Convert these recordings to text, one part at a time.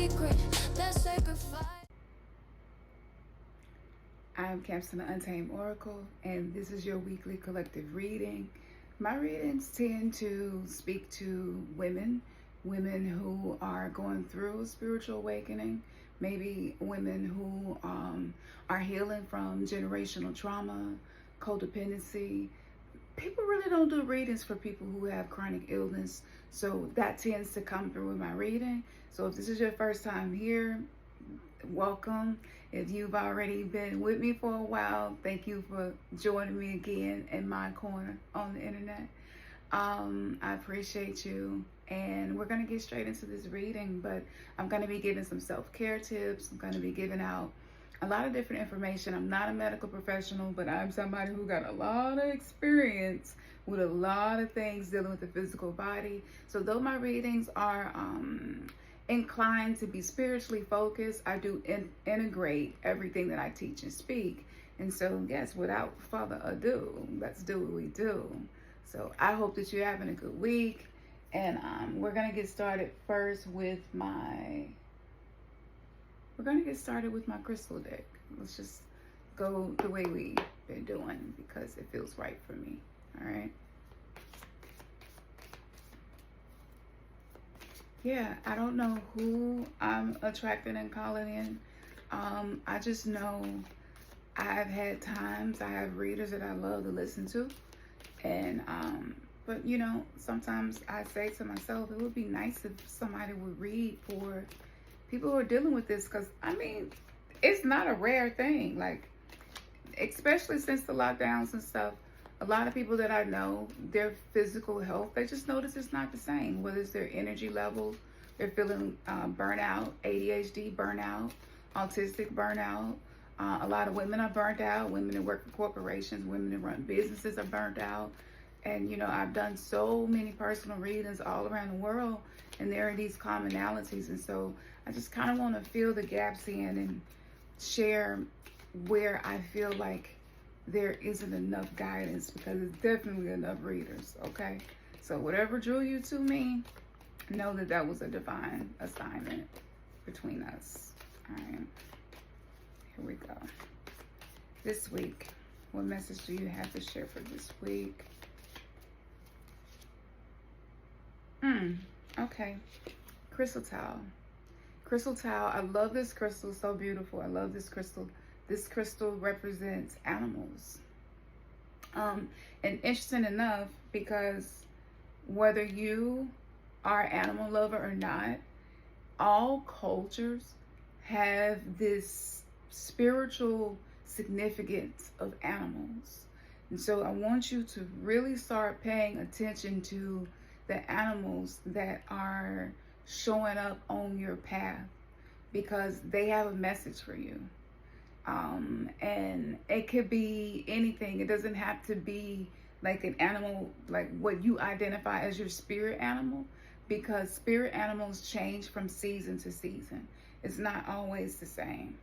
sacred, that sacrifice. I'm Camps the Untamed Oracle, and this is your weekly collective reading. My readings tend to speak to women who are going through a spiritual awakening, maybe women who are healing from generational trauma, codependency. People really don't do readings for people who have chronic illness, so that tends to come through in my reading. So if this is your first time here, welcome. If you've already been with me for a while, thank you for joining me again in my corner on the internet. I appreciate you, and we're going to get straight into this reading, but I'm going to be giving some self-care tips. I'm going to be giving out a lot of different information. I'm not a medical professional, but I'm somebody who got a lot of experience with a lot of things dealing with the physical body. So though my readings are inclined to be spiritually focused, I do integrate everything that I teach and speak. And so yes, without further ado, let's do what we do. So I hope that you're having a good week, and we're gonna get started first with my crystal deck. Let's just go the way we've been doing because it feels right for me. All right. Yeah, I don't know who I'm attracting and calling in. I just know I've had times, I have readers that I love to listen to. And, but you know, sometimes I say to myself, it would be nice if somebody would read for people who are dealing with this. Cause I mean, it's not a rare thing. Like, especially since the lockdowns and stuff, a lot of people that I know, their physical health, they just notice it's not the same. Whether it's their energy levels, they're feeling burnout, ADHD burnout, autistic burnout. A lot of women are burnt out. Women that work for corporations, women that run businesses are burnt out. And, you know, I've done so many personal readings all around the world, and there are these commonalities. And so I just kind of want to fill the gaps in and share where I feel like there isn't enough guidance, because there's definitely enough readers. Okay, so whatever drew you to me, know that that was a divine assignment between us. All right, here we go. This week, what message do you have to share for this week? Okay, crystal towel. Crystal towel, I love this crystal, so beautiful. I love this crystal. This crystal represents animals. And interesting enough, because whether you are an animal lover or not, all cultures have this spiritual significance of animals. And so I want you to really start paying attention to the animals that are showing up on your path, because they have a message for you. And it could be anything. It doesn't have to be like an animal, like what you identify as your spirit animal, because spirit animals change from season to season. It's not always the same,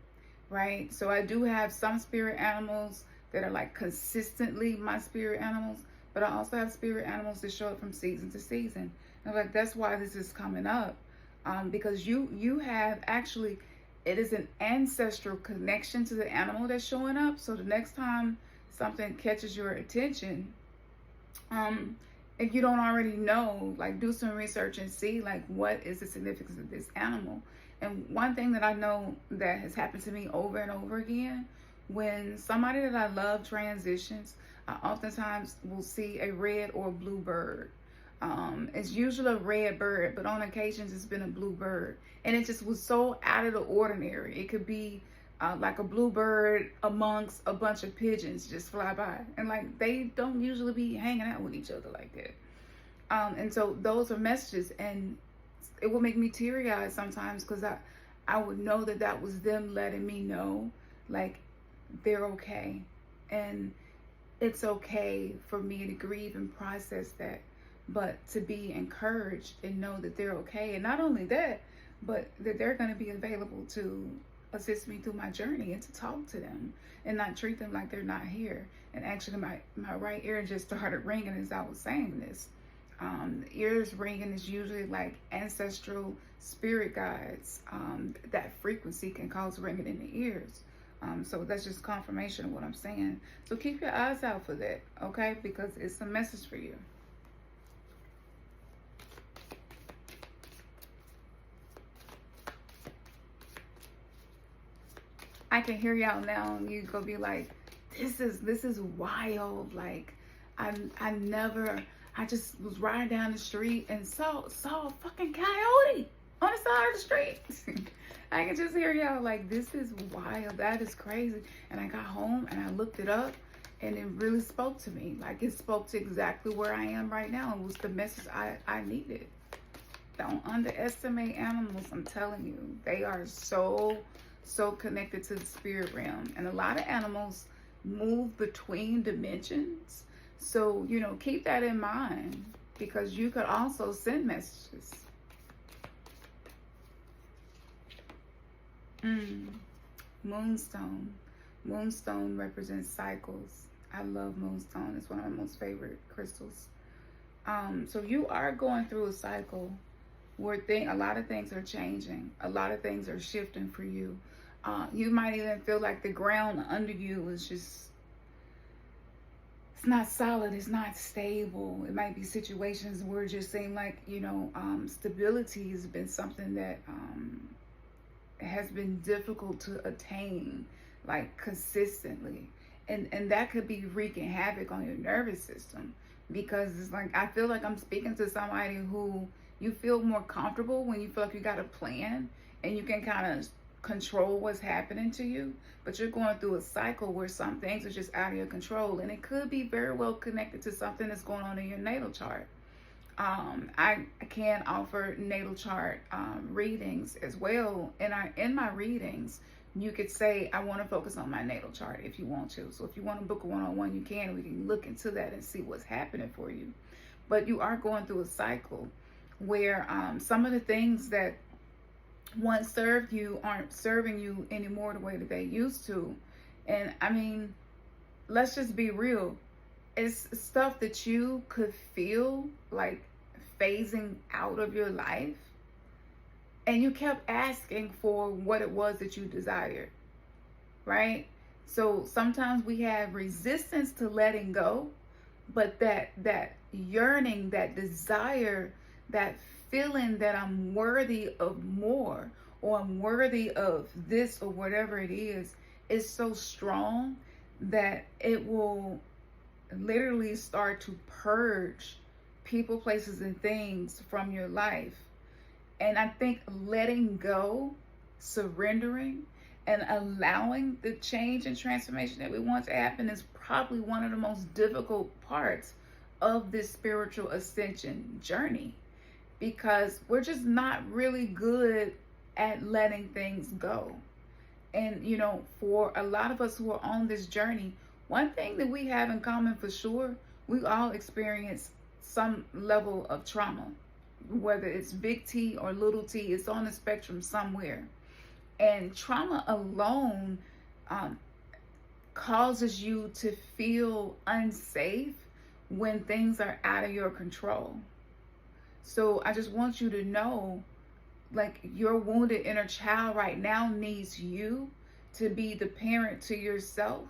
right? So I do have some spirit animals that are like consistently my spirit animals, but I also have spirit animals that show up from season to season. And like, that's why this is coming up, because you have actually, it is an ancestral connection to the animal that's showing up. So the next time something catches your attention, if you don't already know, like, do some research and see, like, what is the significance of this animal. And one thing that I know that has happened to me over and over again, when somebody that I love transitions, I oftentimes will see a red or blue bird. It's usually a red bird, but on occasions it's been a blue bird. And it just was so out of the ordinary. It could be like a blue bird amongst a bunch of pigeons just fly by. And like, they don't usually be hanging out with each other like that. And so those are messages, and it will make me teary-eyed sometimes, because I would know that that was them letting me know, like, they're okay. And it's okay for me to grieve and process that, but to be encouraged and know that they're okay. And not only that, but that they're going to be available to assist me through my journey, and to talk to them and not treat them like they're not here. And actually my right ear just started ringing as I was saying this. The ears ringing is usually like ancestral spirit guides, that frequency can cause ringing in the ears. So that's just confirmation of what I'm saying. So keep your eyes out for that, okay? Because it's a message for you. I can hear y'all now, and you go be like, this is wild. Like, I just was riding down the street and saw a fucking coyote on the side of the street. I can just hear y'all like, this is wild. That is crazy. And I got home and I looked it up, and it really spoke to me. Like, it spoke to exactly where I am right now. It was the message I needed. Don't underestimate animals. I'm telling you, they are so connected to the spirit realm. And a lot of animals move between dimensions. So, you know, keep that in mind, because you could also send messages. Moonstone. Moonstone represents cycles. I love moonstone. It's one of my most favorite crystals. So you are going through a cycle where a lot of things are changing. A lot of things are shifting for you. You might even feel like the ground under you is just, it's not solid, it's not stable. It might be situations where it just seems like, you know, stability has been something that has been difficult to attain, like, consistently. And that could be wreaking havoc on your nervous system, because it's like, I feel like I'm speaking to somebody who, you feel more comfortable when you feel like you got a plan and you can kind of control what's happening to you. But you're going through a cycle where some things are just out of your control, and it could be very well connected to something that's going on in your natal chart. I can offer natal chart readings as well. And in my readings, you could say, I want to focus on my natal chart if you want to. So if you want to book a one-on-one, you can. We can look into that and see what's happening for you. But you are going through a cycle where some of the things that once served you aren't serving you anymore the way that they used to. And I mean, let's just be real. It's stuff that you could feel like phasing out of your life, and you kept asking for what it was that you desired, right? So sometimes we have resistance to letting go, but that yearning, that desire, that feeling that I'm worthy of more, or I'm worthy of this, or whatever it is so strong that it will literally start to purge people, places, and things from your life. And I think letting go, surrendering, and allowing the change and transformation that we want to happen is probably one of the most difficult parts of this spiritual ascension journey, because we're just not really good at letting things go. And, you know, for a lot of us who are on this journey, one thing that we have in common for sure, we all experience some level of trauma, whether it's big T or little t, it's on the spectrum somewhere. And trauma alone causes you to feel unsafe when things are out of your control. So I just want you to know, like, your wounded inner child right now needs you to be the parent to yourself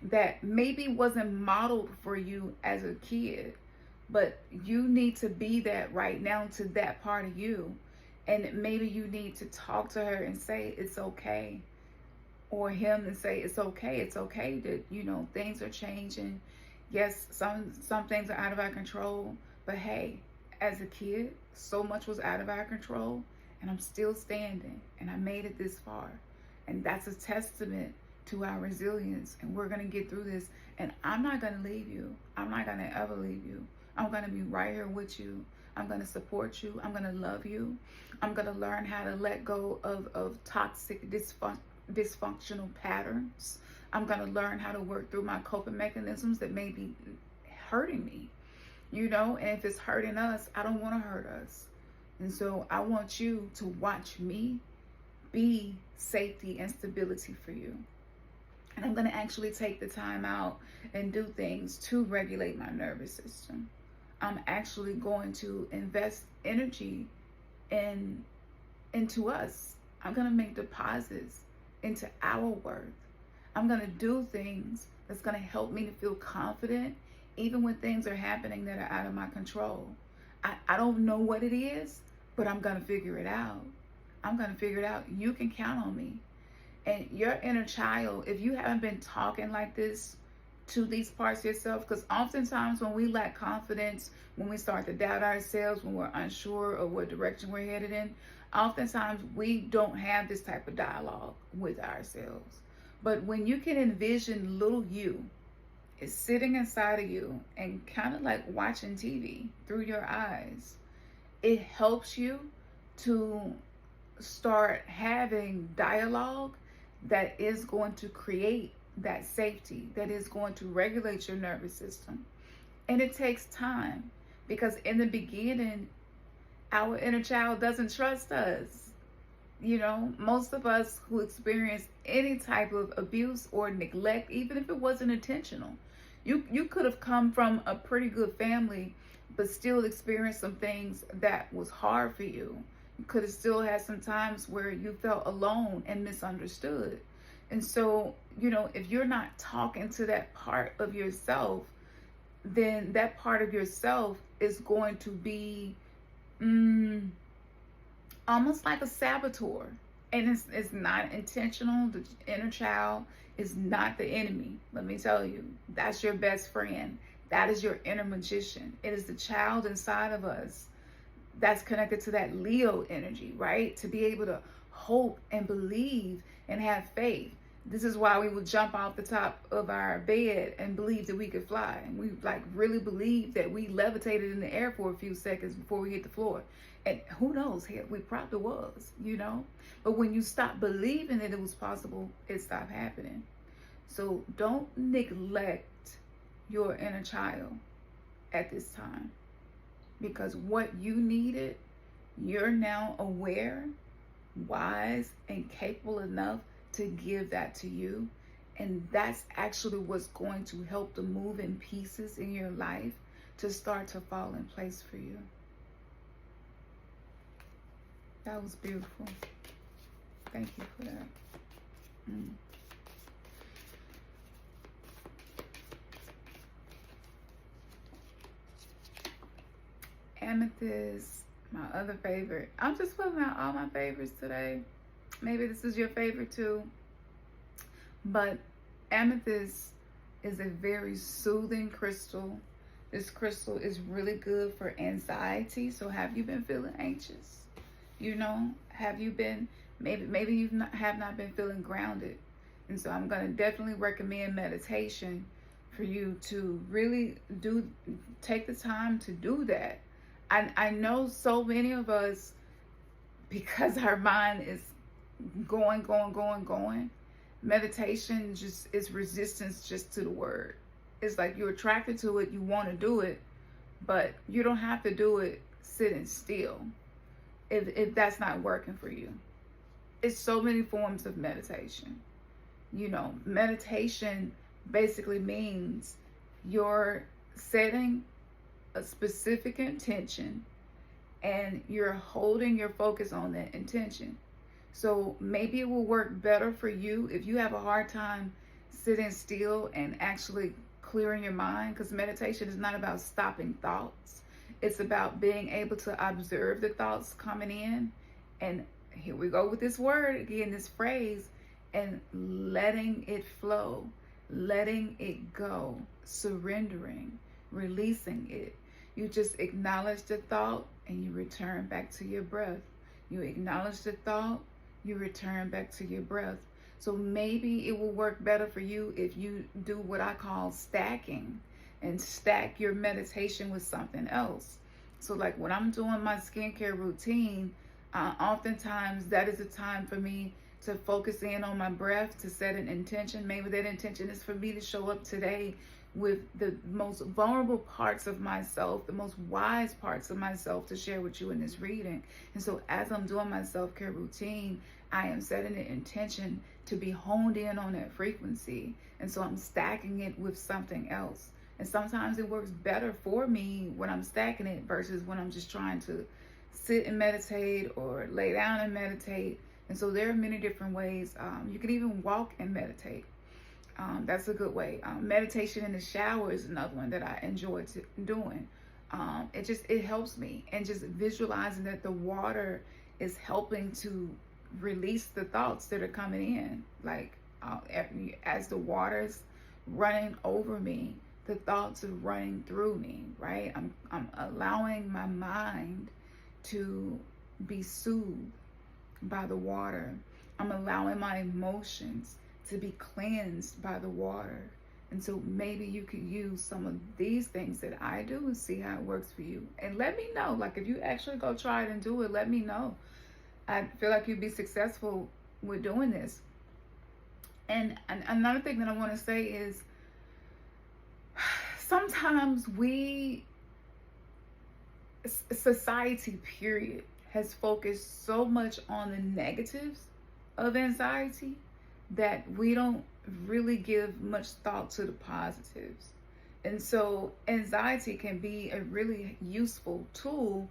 that maybe wasn't modeled for you as a kid, but you need to be that right now to that part of you. And maybe you need to talk to her and say it's okay, or him and say it's okay that, you know, things are changing. Yes, some things are out of our control, but hey, as a kid, so much was out of our control, and I'm still standing, and I made it this far. And that's a testament to our resilience, and we're going to get through this. And I'm not going to leave you. I'm not going to ever leave you. I'm going to be right here with you. I'm going to support you. I'm going to love you. I'm going to learn how to let go of toxic, dysfunctional patterns. I'm going to learn how to work through my coping mechanisms that may be hurting me, you know. And if it's hurting us, I don't want to hurt us. And so I want you to watch me be safety and stability for you. And I'm going to actually take the time out and do things to regulate my nervous system. I'm actually going to invest energy in into us. I'm going to make deposits into our worth. I'm going to do things that's going to help me to feel confident even when things are happening that are out of my control. I don't know what it is, but I'm going to figure it out. I'm going to figure it out. You can count on me. And your inner child, if you haven't been talking like this to these parts of yourself, because oftentimes when we lack confidence, when we start to doubt ourselves, when we're unsure of what direction we're headed in, oftentimes we don't have this type of dialogue with ourselves. But when you can envision little you is sitting inside of you and kind of like watching TV through your eyes, it helps you to start having dialogue that is going to create that safety, that is going to regulate your nervous system. And it takes time, because in the beginning, our inner child doesn't trust us. You know, most of us who experience any type of abuse or neglect, even if it wasn't intentional, you could have come from a pretty good family, but still experienced some things that was hard for you. You could have still had some times where you felt alone and misunderstood. And so, you know, if you're not talking to that part of yourself, then that part of yourself is going to be almost like a saboteur. And it's not intentional. The inner child is not the enemy. Let me tell you, that's your best friend. That is your inner magician. It is the child inside of us that's connected to that Leo energy, right? To be able to hope and believe and have faith. This is why we would jump off the top of our bed and believe that we could fly. And we like really believe that we levitated in the air for a few seconds before we hit the floor. And who knows, we probably was, you know. But when you stop believing that it was possible, it stopped happening. So don't neglect your inner child at this time. Because what you needed, you're now aware, wise, and capable enough to give that to you. And that's actually what's going to help the moving pieces in your life to start to fall in place for you. That was beautiful. Thank you for that. Amethyst, my other favorite. I'm just putting out all my favorites today. Maybe this is your favorite too. But amethyst is a very soothing crystal. This crystal is really good for anxiety. So have you been feeling anxious? You know, have you been, maybe you have not been feeling grounded. And so I'm going to definitely recommend meditation for you to really take the time to do that. I know so many of us, because our mind is going, meditation just is resistance just to the word. It's like you're attracted to it, you want to do it, but you don't have to do it sitting still if that's not working for you. It's so many forms of meditation. You know, meditation basically means you're setting a specific intention and you're holding your focus on that intention. So maybe it will work better for you if you have a hard time sitting still and actually clearing your mind, because meditation is not about stopping thoughts. It's about being able to observe the thoughts coming in, and here we go with this word again, this phrase, and letting it flow, letting it go, surrendering, releasing it. You just acknowledge the thought and you return back to your breath. You acknowledge the thought, you return back to your breath. So maybe it will work better for you if you do what I call stacking, and stack your meditation with something else. So like when I'm doing my skincare routine, oftentimes that is a time for me to focus in on my breath, to set an intention. Maybe that intention is for me to show up today with the most vulnerable parts of myself, the most wise parts of myself to share with you in this reading. And so as I'm doing my self-care routine, I am setting an intention to be honed in on that frequency. And so I'm stacking it with something else. And sometimes it works better for me when I'm stacking it versus when I'm just trying to sit and meditate or lay down and meditate. And so there are many different ways. You can even walk and meditate. That's a good way. Meditation in the shower is another one that I enjoy doing. It helps me, and just visualizing that the water is helping to release the thoughts that are coming in. Like as the water's running over me, the thoughts are running through me, right? I'm allowing my mind to be soothed by the water. I'm allowing my emotions to be cleansed by the water. And so maybe you could use some of these things that I do and see how it works for you. And let me know, like if you actually go try it and do it, let me know. I feel like you'd be successful with doing this. And another thing that I want to say is sometimes society period has focused so much on the negatives of anxiety that we don't really give much thought to the positives. And so anxiety can be a really useful tool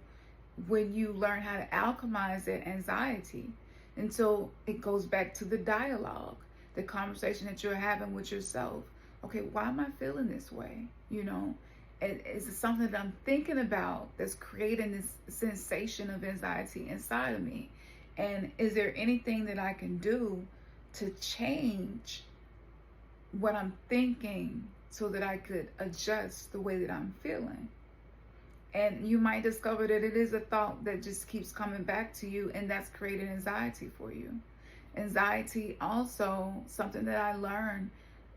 when you learn how to alchemize that anxiety. And so it goes back to the dialogue, the conversation that you're having with yourself. Okay, why am I feeling this way? You know, is it something that I'm thinking about that's creating this sensation of anxiety inside of me? And is there anything that I can do to change what I'm thinking so that I could adjust the way that I'm feeling? And you might discover that it is a thought that just keeps coming back to you, and that's creating anxiety for you. Anxiety also, something that I learned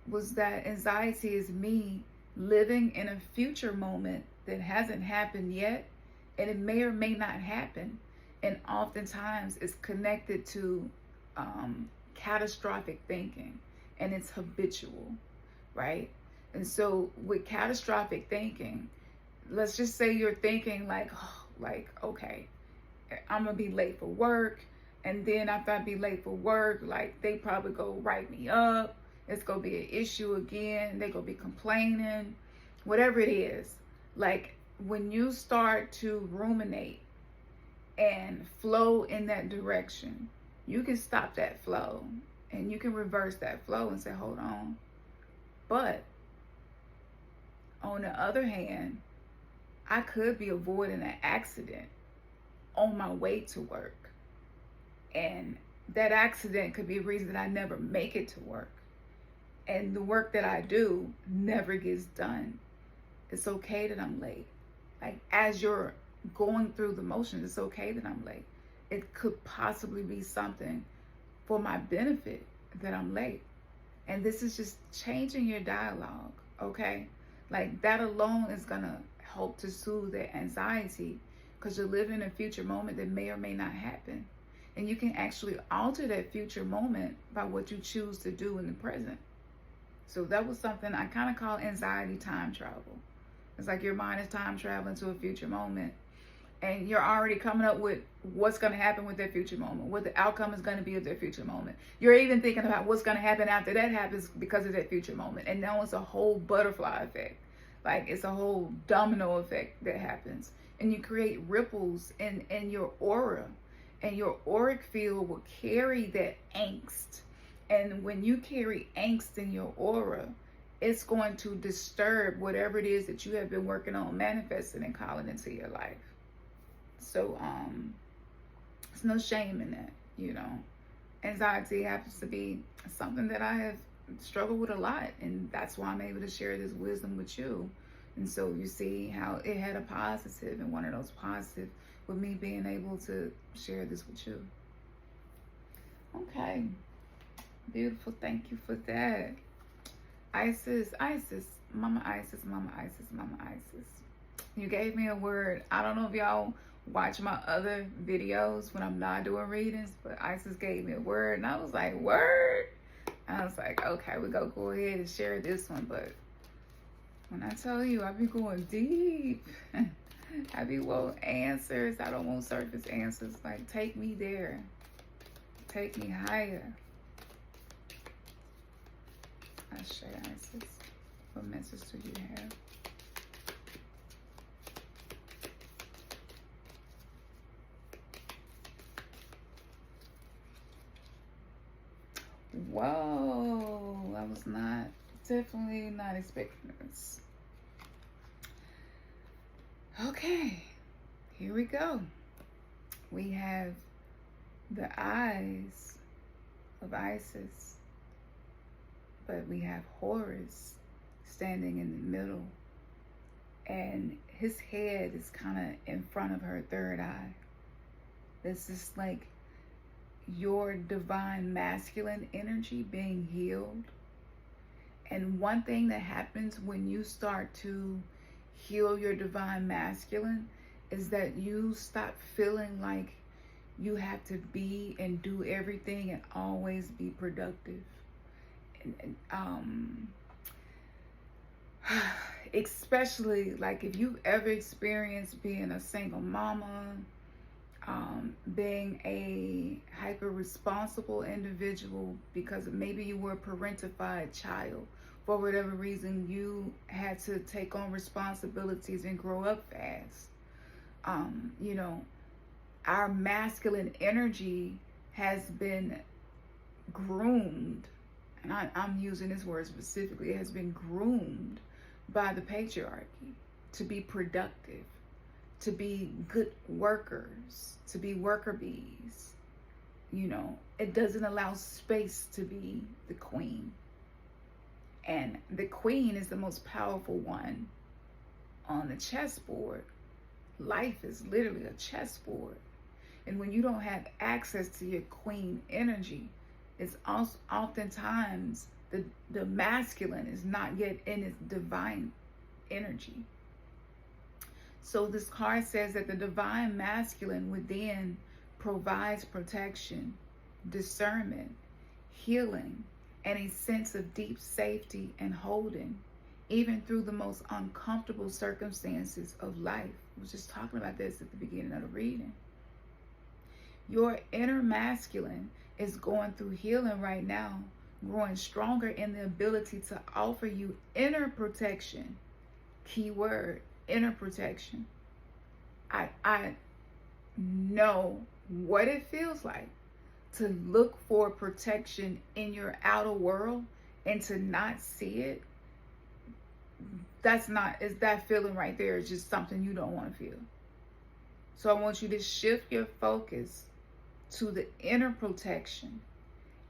was that anxiety is me living in a future moment that hasn't happened yet, and it may or may not happen. And oftentimes it's connected to catastrophic thinking, and it's habitual, right? And so with catastrophic thinking, let's just say you're thinking like, okay, I'm gonna be late for work, and then after I be late for work, like they probably go write me up. It's gonna be an issue again. They gonna be complaining, whatever it is. Like when you start to ruminate and flow in that direction, you can stop that flow and you can reverse that flow and say, hold on. But on the other hand, I could be avoiding an accident on my way to work. And that accident could be a reason that I never make it to work. And the work that I do never gets done. It's okay that I'm late. Like as you're going through the motions, it's okay that I'm late. It could possibly be something for my benefit that I'm late. And this is just changing your dialogue, okay? Like that alone is gonna help to soothe that anxiety, because you're living in a future moment that may or may not happen. And you can actually alter that future moment by what you choose to do in the present. So that was something I kind of call anxiety time travel. It's like your mind is time traveling to a future moment, and you're already coming up with what's going to happen with that future moment, what the outcome is going to be of that future moment. You're even thinking about what's going to happen after that happens because of that future moment. And now it's a whole butterfly effect. Like it's a whole domino effect that happens. And you create ripples in your aura. And your auric field will carry that angst. And when you carry angst in your aura, it's going to disturb whatever it is that you have been working on manifesting and calling into your life. So there's no shame in that, you know. Anxiety happens to be something that I have struggled with a lot, and that's why I'm able to share this wisdom with you. And so you see how it had a positive, and one of those positives with me being able to share this with you. Okay. Beautiful. Thank you for that. Isis, Mama Isis, Mama Isis, Mama Isis. You gave me a word. I don't know if y'all watch my other videos when I'm not doing readings, but Isis gave me a word, and I was like, word? I was like, okay, we go ahead and share this one. But when I tell you, I be going deep. I be want answers. I don't want surface answers. Like, take me there. Take me higher. I share Isis. What message do you have? Whoa, I was definitely not expecting this. Okay, here we go. We have the eyes of Isis, but we have Horus standing in the middle, and his head is kind of in front of her third eye. This is like your divine masculine energy being healed. And one thing that happens when you start to heal your divine masculine is that you stop feeling like you have to be and do everything and always be productive. Especially like if you've ever experienced being a single mama, being a hyper responsible individual because maybe you were a parentified child. For whatever reason, you had to take on responsibilities and grow up fast. You know, our masculine energy has been groomed, and I'm using this word specifically, it has been groomed by the patriarchy to be productive, to be good workers, to be worker bees. You know, it doesn't allow space to be the queen. And the queen is the most powerful one on the chessboard. Life is literally a chessboard. And when you don't have access to your queen energy, it's also oftentimes the masculine is not yet in its divine energy. So this card says that the divine masculine within provides protection, discernment, healing, and a sense of deep safety and holding, even through the most uncomfortable circumstances of life. I was just talking about this at the beginning of the reading. Your inner masculine is going through healing right now, growing stronger in the ability to offer you inner protection. Key word, inner protection. I know what it feels like to look for protection in your outer world and to not see it. Is that feeling right there is just something you don't want to feel. So I want you to shift your focus to the inner protection.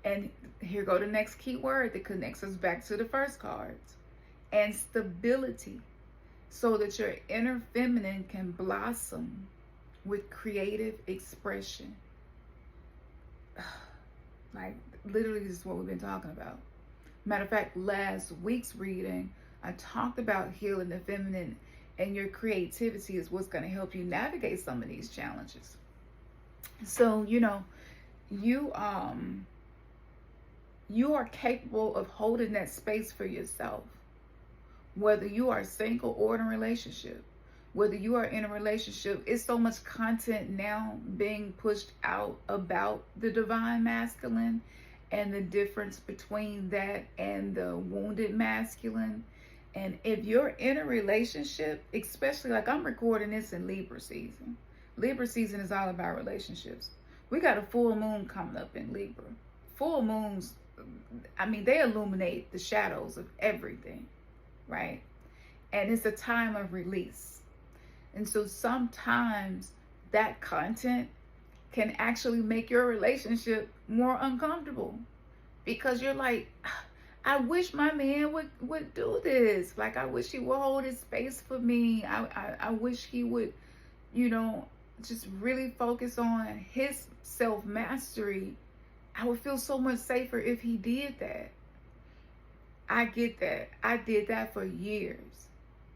And here go the next key word that connects us back to the first cards. And stability. So that your inner feminine can blossom with creative expression. Like, literally, this is what we've been talking about. Matter of fact, last week's reading, I talked about healing the feminine, and your creativity is what's going to help you navigate some of these challenges. So, you know, you are capable of holding that space for yourself. Whether you are single or in a relationship, whether you are in a relationship, it's so much content now being pushed out about the divine masculine and the difference between that and the wounded masculine. And if you're in a relationship, especially like I'm recording this in Libra season. Libra season is all about relationships. We got a full moon coming up in Libra. Full moons, I mean, they illuminate the shadows of everything. Right? And it's a time of release. And so sometimes that content can actually make your relationship more uncomfortable because you're like, I wish my man would do this. Like, I wish he would hold his space for me. I wish he would, you know, just really focus on his self-mastery. I would feel so much safer if he did that. I get that. I did that for years.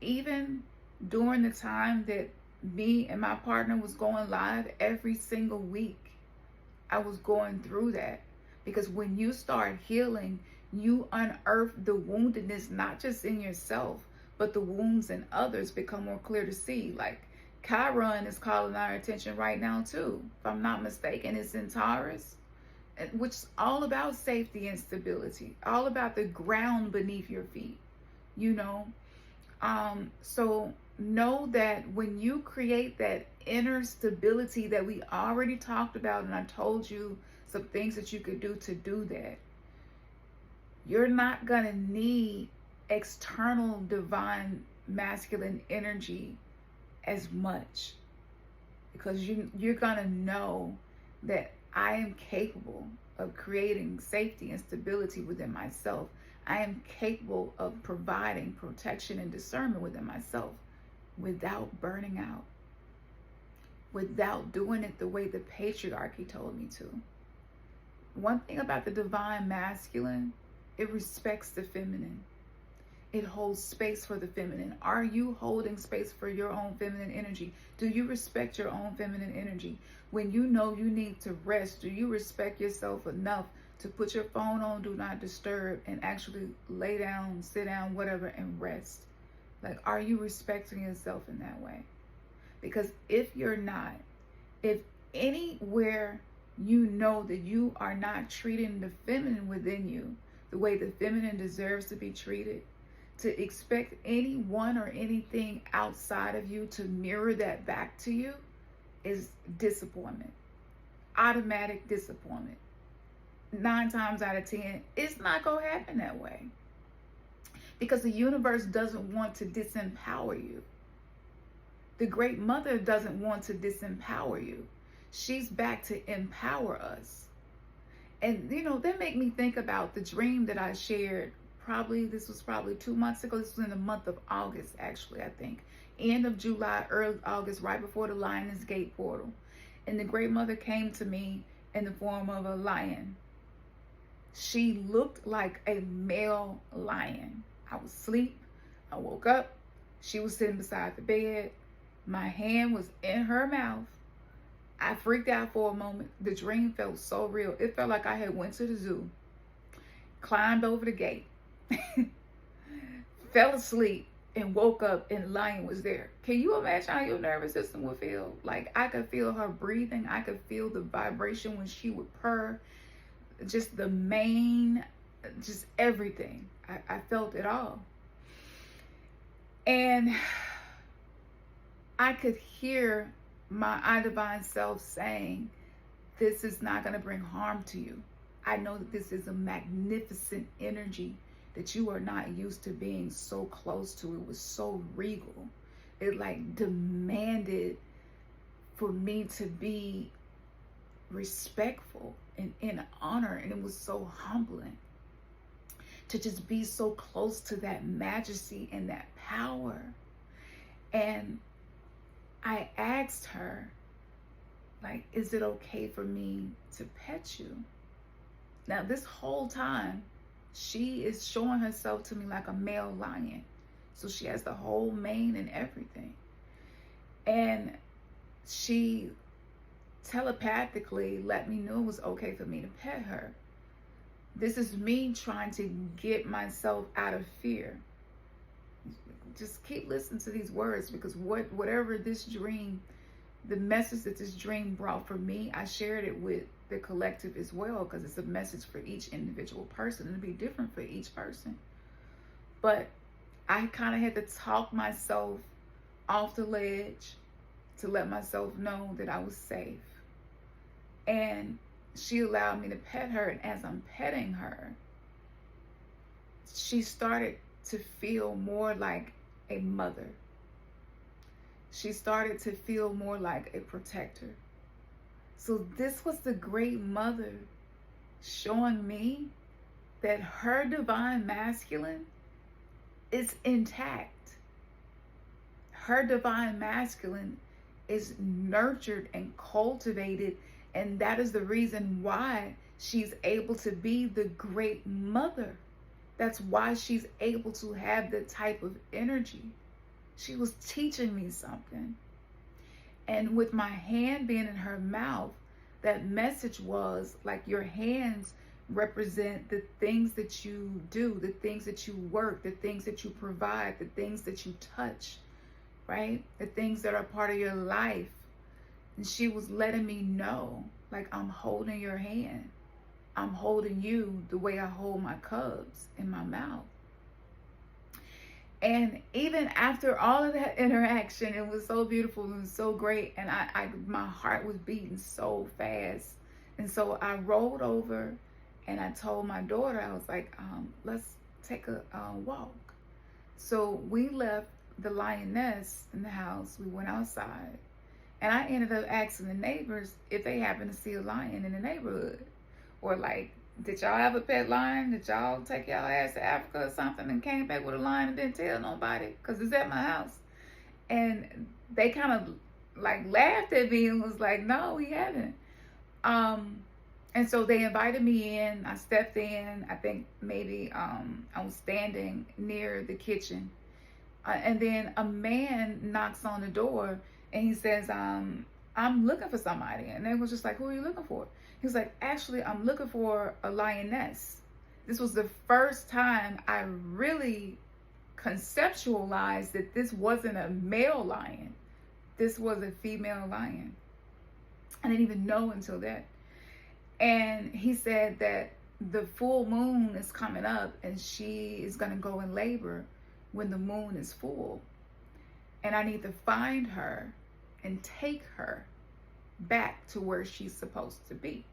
Even during the time that me and my partner was going live every single week, I was going through that. Because when you start healing, you unearth the woundedness, not just in yourself, but the wounds in others become more clear to see. Like Chiron is calling our attention right now too. If I'm not mistaken, it's in Taurus, which is all about safety and stability, all about the ground beneath your feet, you know. So know that when you create that inner stability that we already talked about, and I told you some things that you could do to do that, You're not going to need external divine masculine energy as much, because you're going to know that I am capable of creating safety and stability within myself. I am capable of providing protection and discernment within myself without burning out, without doing it the way the patriarchy told me to. One thing about the divine masculine, it respects the feminine. It holds space for the feminine. Are you holding space for your own feminine energy? Do you respect your own feminine energy? When you know you need to rest, do you respect yourself enough to put your phone on do not disturb and actually lay down, sit down, whatever, and rest? Like, are you respecting yourself in that way? Because if you're not, if anywhere you know that you are not treating the feminine within you the way the feminine deserves to be treated, to expect anyone or anything outside of you to mirror that back to you is disappointment. Automatic disappointment. 9 times out of 10, it's not going to happen that way. Because the universe doesn't want to disempower you. The Great Mother doesn't want to disempower you. She's back to empower us. And, that made me think about the dream that I shared. This was probably 2 months ago. This was in the month of August, actually, I think. End of July, early August, right before the Lion's Gate portal. And the Great Mother came to me in the form of a lion. She looked like a male lion. I was asleep. I woke up. She was sitting beside the bed. My hand was in her mouth. I freaked out for a moment. The dream felt so real. It felt like I had went to the zoo, climbed over the gate, fell asleep, and woke up and the lion was there. Can you imagine how your nervous system would feel? Like, I could feel her breathing. I could feel the vibration when she would purr. Just the mane, just everything. I felt it all. And I could hear my divine self saying, this is not going to bring harm to you. I know that this is a magnificent energy that you are not used to being so close to. It was so regal. It like demanded for me to be respectful and in honor. And it was so humbling to just be so close to that majesty and that power. And I asked her, like, is it okay for me to pet you? Now, this whole time, she is showing herself to me like a male lion. So she has the whole mane and everything. And she telepathically let me know it was okay for me to pet her. This is me trying to get myself out of fear. Just keep listening to these words, because whatever this dream, the message that this dream brought for me, I shared it with the collective as well, because it's a message for each individual person, and it'll be different for each person. But I kind of had to talk myself off the ledge to let myself know that I was safe. And she allowed me to pet her, and as I'm petting her, she started to feel more like a mother. She started to feel more like a protector. So this was the Great Mother showing me that her divine masculine is intact. Her divine masculine is nurtured and cultivated, and that is the reason why she's able to be the Great Mother. That's why she's able to have the type of energy. She was teaching me something. And with my hand being in her mouth, that message was like, your hands represent the things that you do, the things that you work, the things that you provide, the things that you touch, right? The things that are part of your life. And she was letting me know, like, I'm holding your hand. I'm holding you the way I hold my cubs in my mouth. And even after all of that interaction, it was so beautiful, it was so great, and my heart was beating so fast. And so I rolled over And I told my daughter, I was like, let's take a walk. So we left the lioness in the house. We went outside. And I ended up asking the neighbors if they happened to see a lion in the neighborhood. Or like, did y'all have a pet lion? Did y'all take y'all ass to Africa or something and came back with a lion and didn't tell nobody? Because it's at my house. And they kind of like laughed at me and was like, no, we haven't. And so they invited me in. I stepped in. I think maybe I was standing near the kitchen. And then a man knocks on the door and he says, I'm looking for somebody. And they was just like, who are you looking for? He was like, actually, I'm looking for a lioness. This was the first time I really conceptualized that this wasn't a male lion. This was a female lion. I didn't even know until that. And he said that the full moon is coming up and she is going to go in labor when the moon is full. And I need to find her and take her back to where she's supposed to be.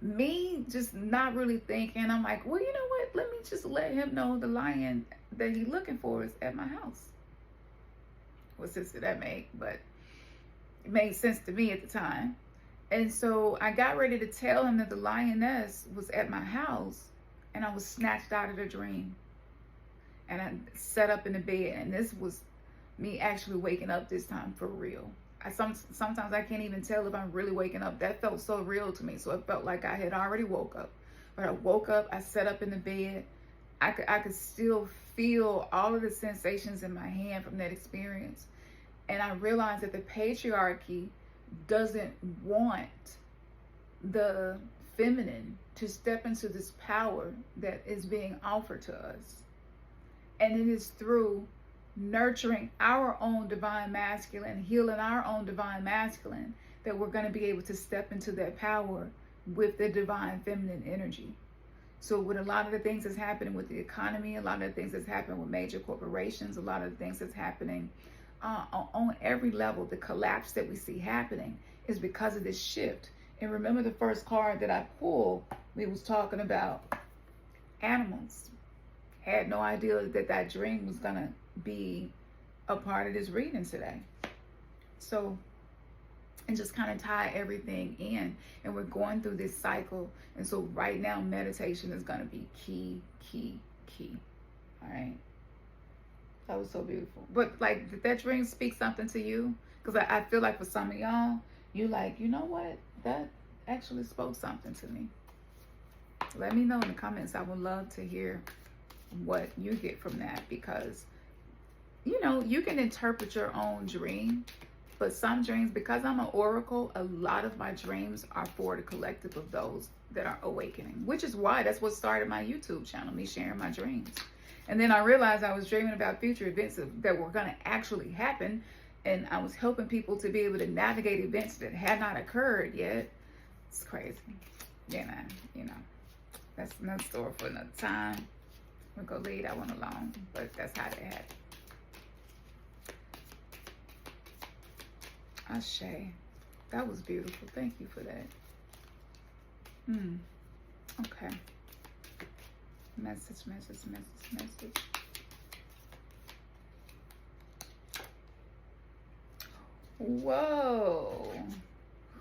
Me just not really thinking, I'm like, well, you know what? Let me just let him know the lion that he's looking for is at my house. What sense did that make? But it made sense to me at the time. And so I got ready to tell him that the lioness was at my house, and I was snatched out of the dream. And I sat up in the bed, and this was me actually waking up this time for real. Sometimes I can't even tell if I'm really waking up. That felt so real to me. So it felt like I had already woke up. But I woke up, I sat up in the bed. I could still feel all of the sensations in my hand from that experience. And I realized that the patriarchy doesn't want the feminine to step into this power that is being offered to us. And it is through nurturing our own divine masculine, healing our own divine masculine, that we're going to be able to step into that power with the divine feminine energy. So with a lot of the things that's happening with the economy, a lot of the things that's happening with major corporations, a lot of the things that's happening on every level, the collapse that we see happening is because of this shift. And remember the first card that I pulled, we was talking about animals. Had no idea that that dream was going to be a part of this reading today. So, and just kind of tie everything in. And we're going through this cycle. And so right now, meditation is going to be key. All right. That was so beautiful. But like, did that dream speak something to you? Because I feel like for some of y'all, you like, you know what? That actually spoke something to me. Let me know in the comments. I would love to hear what you get from that, because you know, you can interpret your own dream, but some dreams, because I'm an oracle, a lot of my dreams are for the collective of those that are awakening, which is why that's what started my YouTube channel, me sharing my dreams. And then I realized I was dreaming about future events that were going to actually happen, and I was helping people to be able to navigate events that had not occurred yet. It's crazy. Yeah, man, you know, that's another story for another time. We'll go leave that one alone, but that's how that happened. Ashe. That was beautiful. Thank you for that. Okay. Message. Whoa.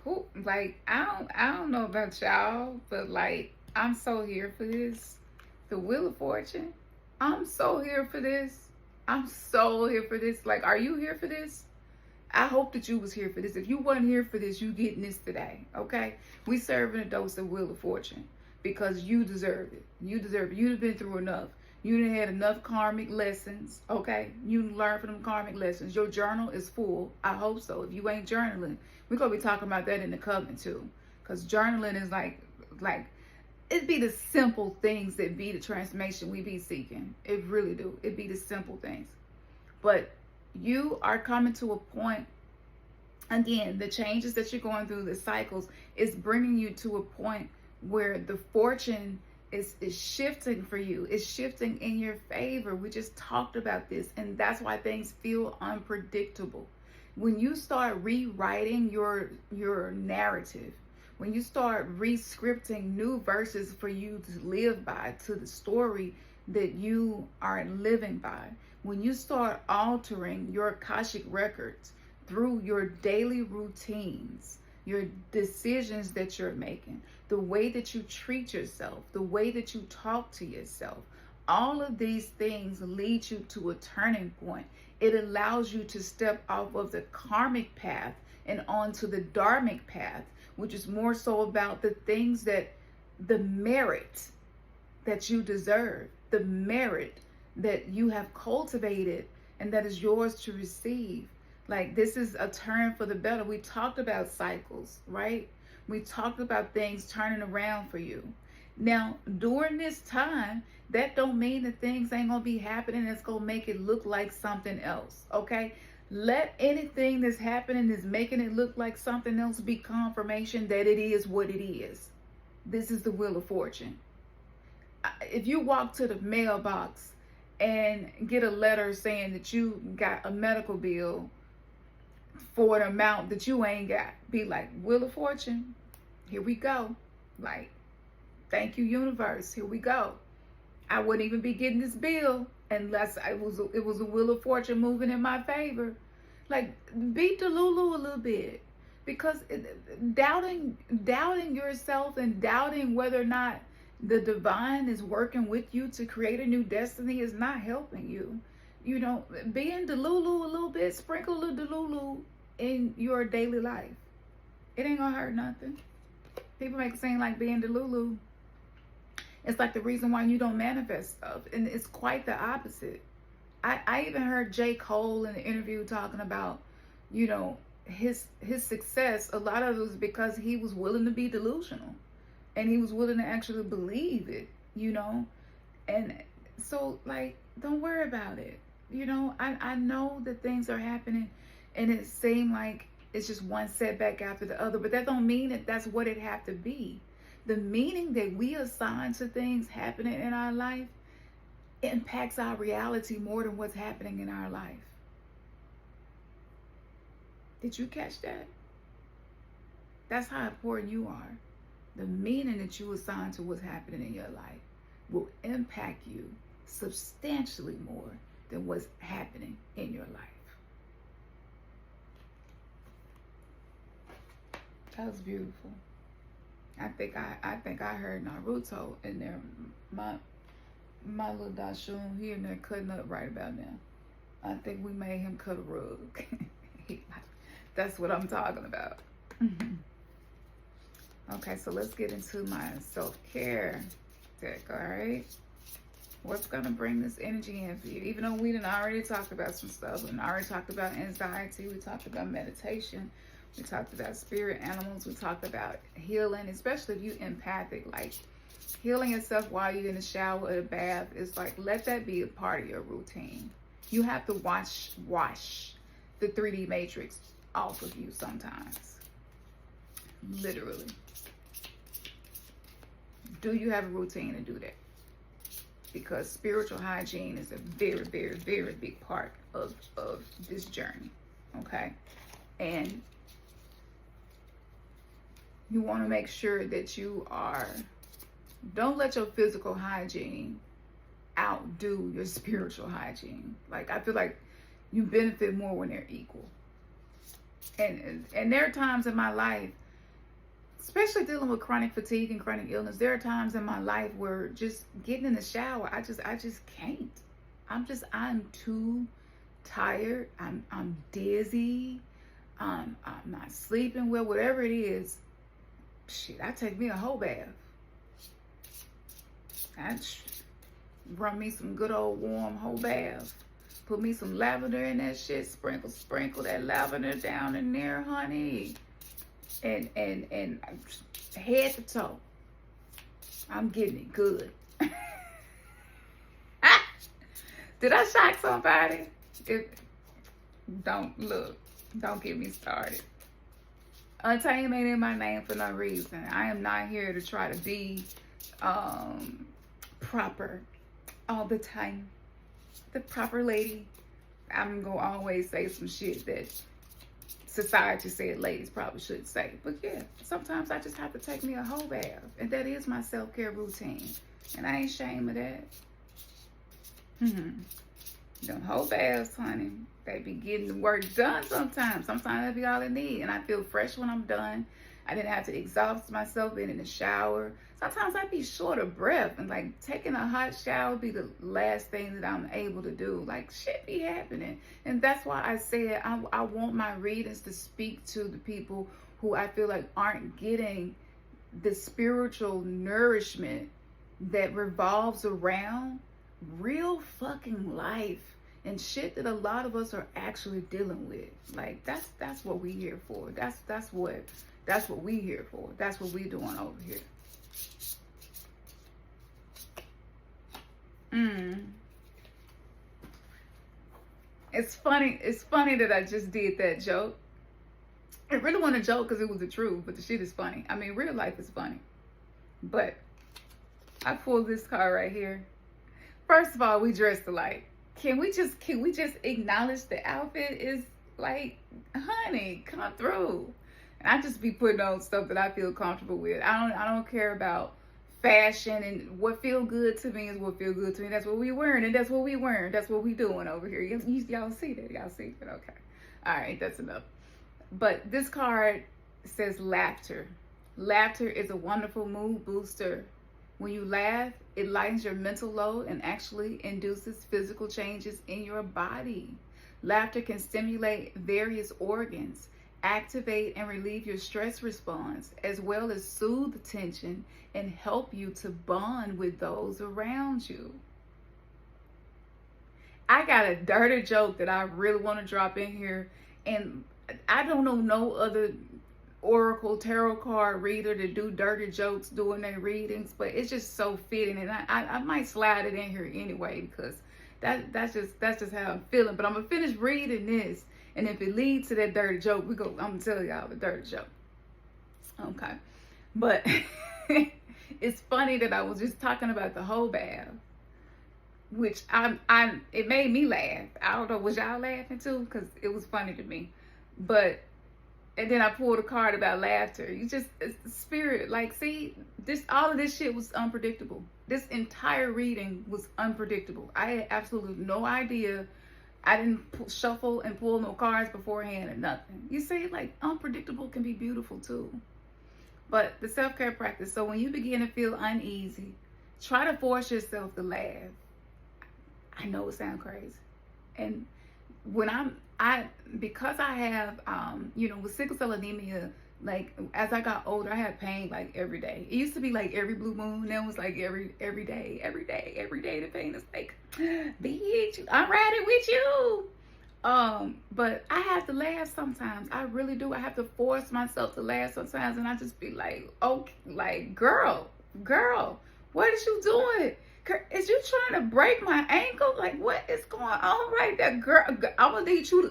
Who, like, I don't know about y'all, but like, I'm so here for this. The Wheel of Fortune. I'm so here for this. I'm so here for this. Like, are you here for this? I hope that you was here for this. If you wasn't here for this, you getting this today, okay? We serving a dose of Wheel of Fortune because you deserve it. You deserve it. You've been through enough. You done had enough karmic lessons, okay? You learned from them karmic lessons. Your journal is full. I hope so. If you ain't journaling, we're going to be talking about that in the covenant too, because journaling is like, it be the simple things that be the transformation we be seeking. It really do. It be the simple things. But you are coming to a point, again, the changes that you're going through, the cycles, is bringing you to a point where the fortune is shifting for you. It's shifting in your favor. We just talked about this, and that's why things feel unpredictable. When you start rewriting your narrative, when you start re-scripting new verses for you to live by, to the story that you are living by, when you start altering your Akashic records through your daily routines, your decisions that you're making, the way that you treat yourself, the way that you talk to yourself, all of these things lead you to a turning point. It allows you to step off of the karmic path and onto the dharmic path, which is more so about the things that, the merit that you deserve, the merit that you have cultivated and that is yours to receive. Like, this is a turn for the better. We talked about cycles, right? We talked about things turning around for you. Now, during this time, that don't mean that things ain't gonna be happening that's gonna make it look like something else, okay? Let anything that's happening that's making it look like something else be confirmation that it is what it is. This is the Wheel of Fortune. If you walk to the mailbox and get a letter saying that you got a medical bill for an amount that you ain't got, be like, Wheel of Fortune, here we go. Like, thank you, universe, here we go. I wouldn't even be getting this bill unless it was a Wheel of Fortune moving in my favor. Like, be Delulu a little bit, because doubting yourself and doubting whether or not the divine is working with you to create a new destiny is not helping you. You know, being Delulu a little bit, sprinkle a little Delulu in your daily life. It ain't gonna hurt nothing. People make it seem like being Delulu, it's like the reason why you don't manifest stuff, and it's quite the opposite. I even heard J. Cole in the interview talking about, you know, his success. A lot of it was because he was willing to be delusional, and he was willing to actually believe it, you know. And so, like, don't worry about it. You know, I know that things are happening, and it seems like it's just one setback after the other, but that don't mean that that's what it have to be. The meaning that we assign to things happening in our life impacts our reality more than what's happening in our life. Did you catch that? That's how important you are. The meaning that you assign to what's happening in your life will impact you substantially more than what's happening in your life. That was beautiful. I think I heard Naruto in there. My little Dashun, he in there cutting up right about now. I think we made him cut a rug. That's what I'm talking about. Okay, so let's get into my self-care deck, all right? What's going to bring this energy in for you? Even though we didn't already talk about some stuff. We already talked about anxiety. We talked about meditation. We talked about spirit animals. We talked about healing, especially if you empathic. Like, healing yourself while you're in the shower or the bath is like, let that be a part of your routine. You have to wash the 3D matrix off of you sometimes. Literally. Do you have a routine to do that? Because spiritual hygiene is a very, very, very big part of this journey. Okay? And you want to make sure that you are, don't let your physical hygiene outdo your spiritual hygiene. Like, I feel like you benefit more when they're equal. And there are times in my life, especially dealing with chronic fatigue and chronic illness, there are times in my life where just getting in the shower, I just can't. I'm too tired. I'm dizzy. I'm not sleeping well, whatever it is. Shit, I take me a whole bath. I run me some good old warm whole bath. Put me some lavender in that shit. Sprinkle that lavender down in there, honey. And head to toe, I'm getting it good. Did I shock somebody? Don't get me started. Untamed ain't in my name for no reason. I am not here to try to be proper all the time. The proper lady. I'm gonna always say some shit that society said ladies probably shouldn't say. But yeah, sometimes I just have to take me a whole bath. And that is my self-care routine. And I ain't ashamed of that. Them whole baths, honey, they be getting the work done sometimes. Sometimes that be all I need. And I feel fresh when I'm done. I didn't have to exhaust myself being in the shower. Sometimes I be short of breath, and like taking a hot shower be the last thing that I'm able to do. Like shit be happening. And that's why I said I want my readings to speak to the people who I feel like aren't getting the spiritual nourishment that revolves around real fucking life and shit that a lot of us are actually dealing with. Like that's what we here for. That's what we here for. That's what we doing over here. It's funny that I just did that joke. I really want to joke because it was the truth, but the shit is funny. I mean, real life is funny. But I pulled this card right here. First of all, we dressed alike. Can we just acknowledge the outfit is like, honey, come through. And I just be putting on stuff that I feel comfortable with. I don't care about fashion, and what feel good to me is what feel good to me. That's what we wearing, and that's what we wearing. That's what we doing over here. Y'all see that? Y'all see that? Okay. All right, that's enough. But this card says laughter. Laughter is a wonderful mood booster. When you laugh, it lightens your mental load and actually induces physical changes in your body. Laughter can stimulate various organs, activate and relieve your stress response, as well as soothe tension and help you to bond with those around you. I got a dirty joke that I really want to drop in here, and I don't know no other oracle tarot card reader to do dirty jokes during their readings, but it's just so fitting, and I might slide it in here anyway because that's just how I'm feeling. But I'm gonna finish reading this, and if it leads to that dirty joke, I'm gonna tell y'all the dirty joke. Okay, but it's funny that I was just talking about the whole bath, which it made me laugh. I don't know, was y'all laughing too? Because it was funny to me. But and then I pulled a card about laughter. It's spirit. Like, see, all of this shit was unpredictable. This entire reading was unpredictable. I had absolutely no idea. I didn't shuffle and pull no cards beforehand or nothing. You see, like, unpredictable can be beautiful too. But the self-care practice. So when you begin to feel uneasy, try to force yourself to laugh. I know it sounds crazy. And when because I have, with sickle cell anemia, like as I got older, I had pain like every day. It used to be like every blue moon. Now it's like every day. The pain is like, bitch, I'm riding with you. But I have to laugh sometimes. I really do. I have to force myself to laugh sometimes, and I just be like, okay, like, girl, what is you doing? Is you trying to break my ankle? Like, what is going on right there, girl? I'm gonna need you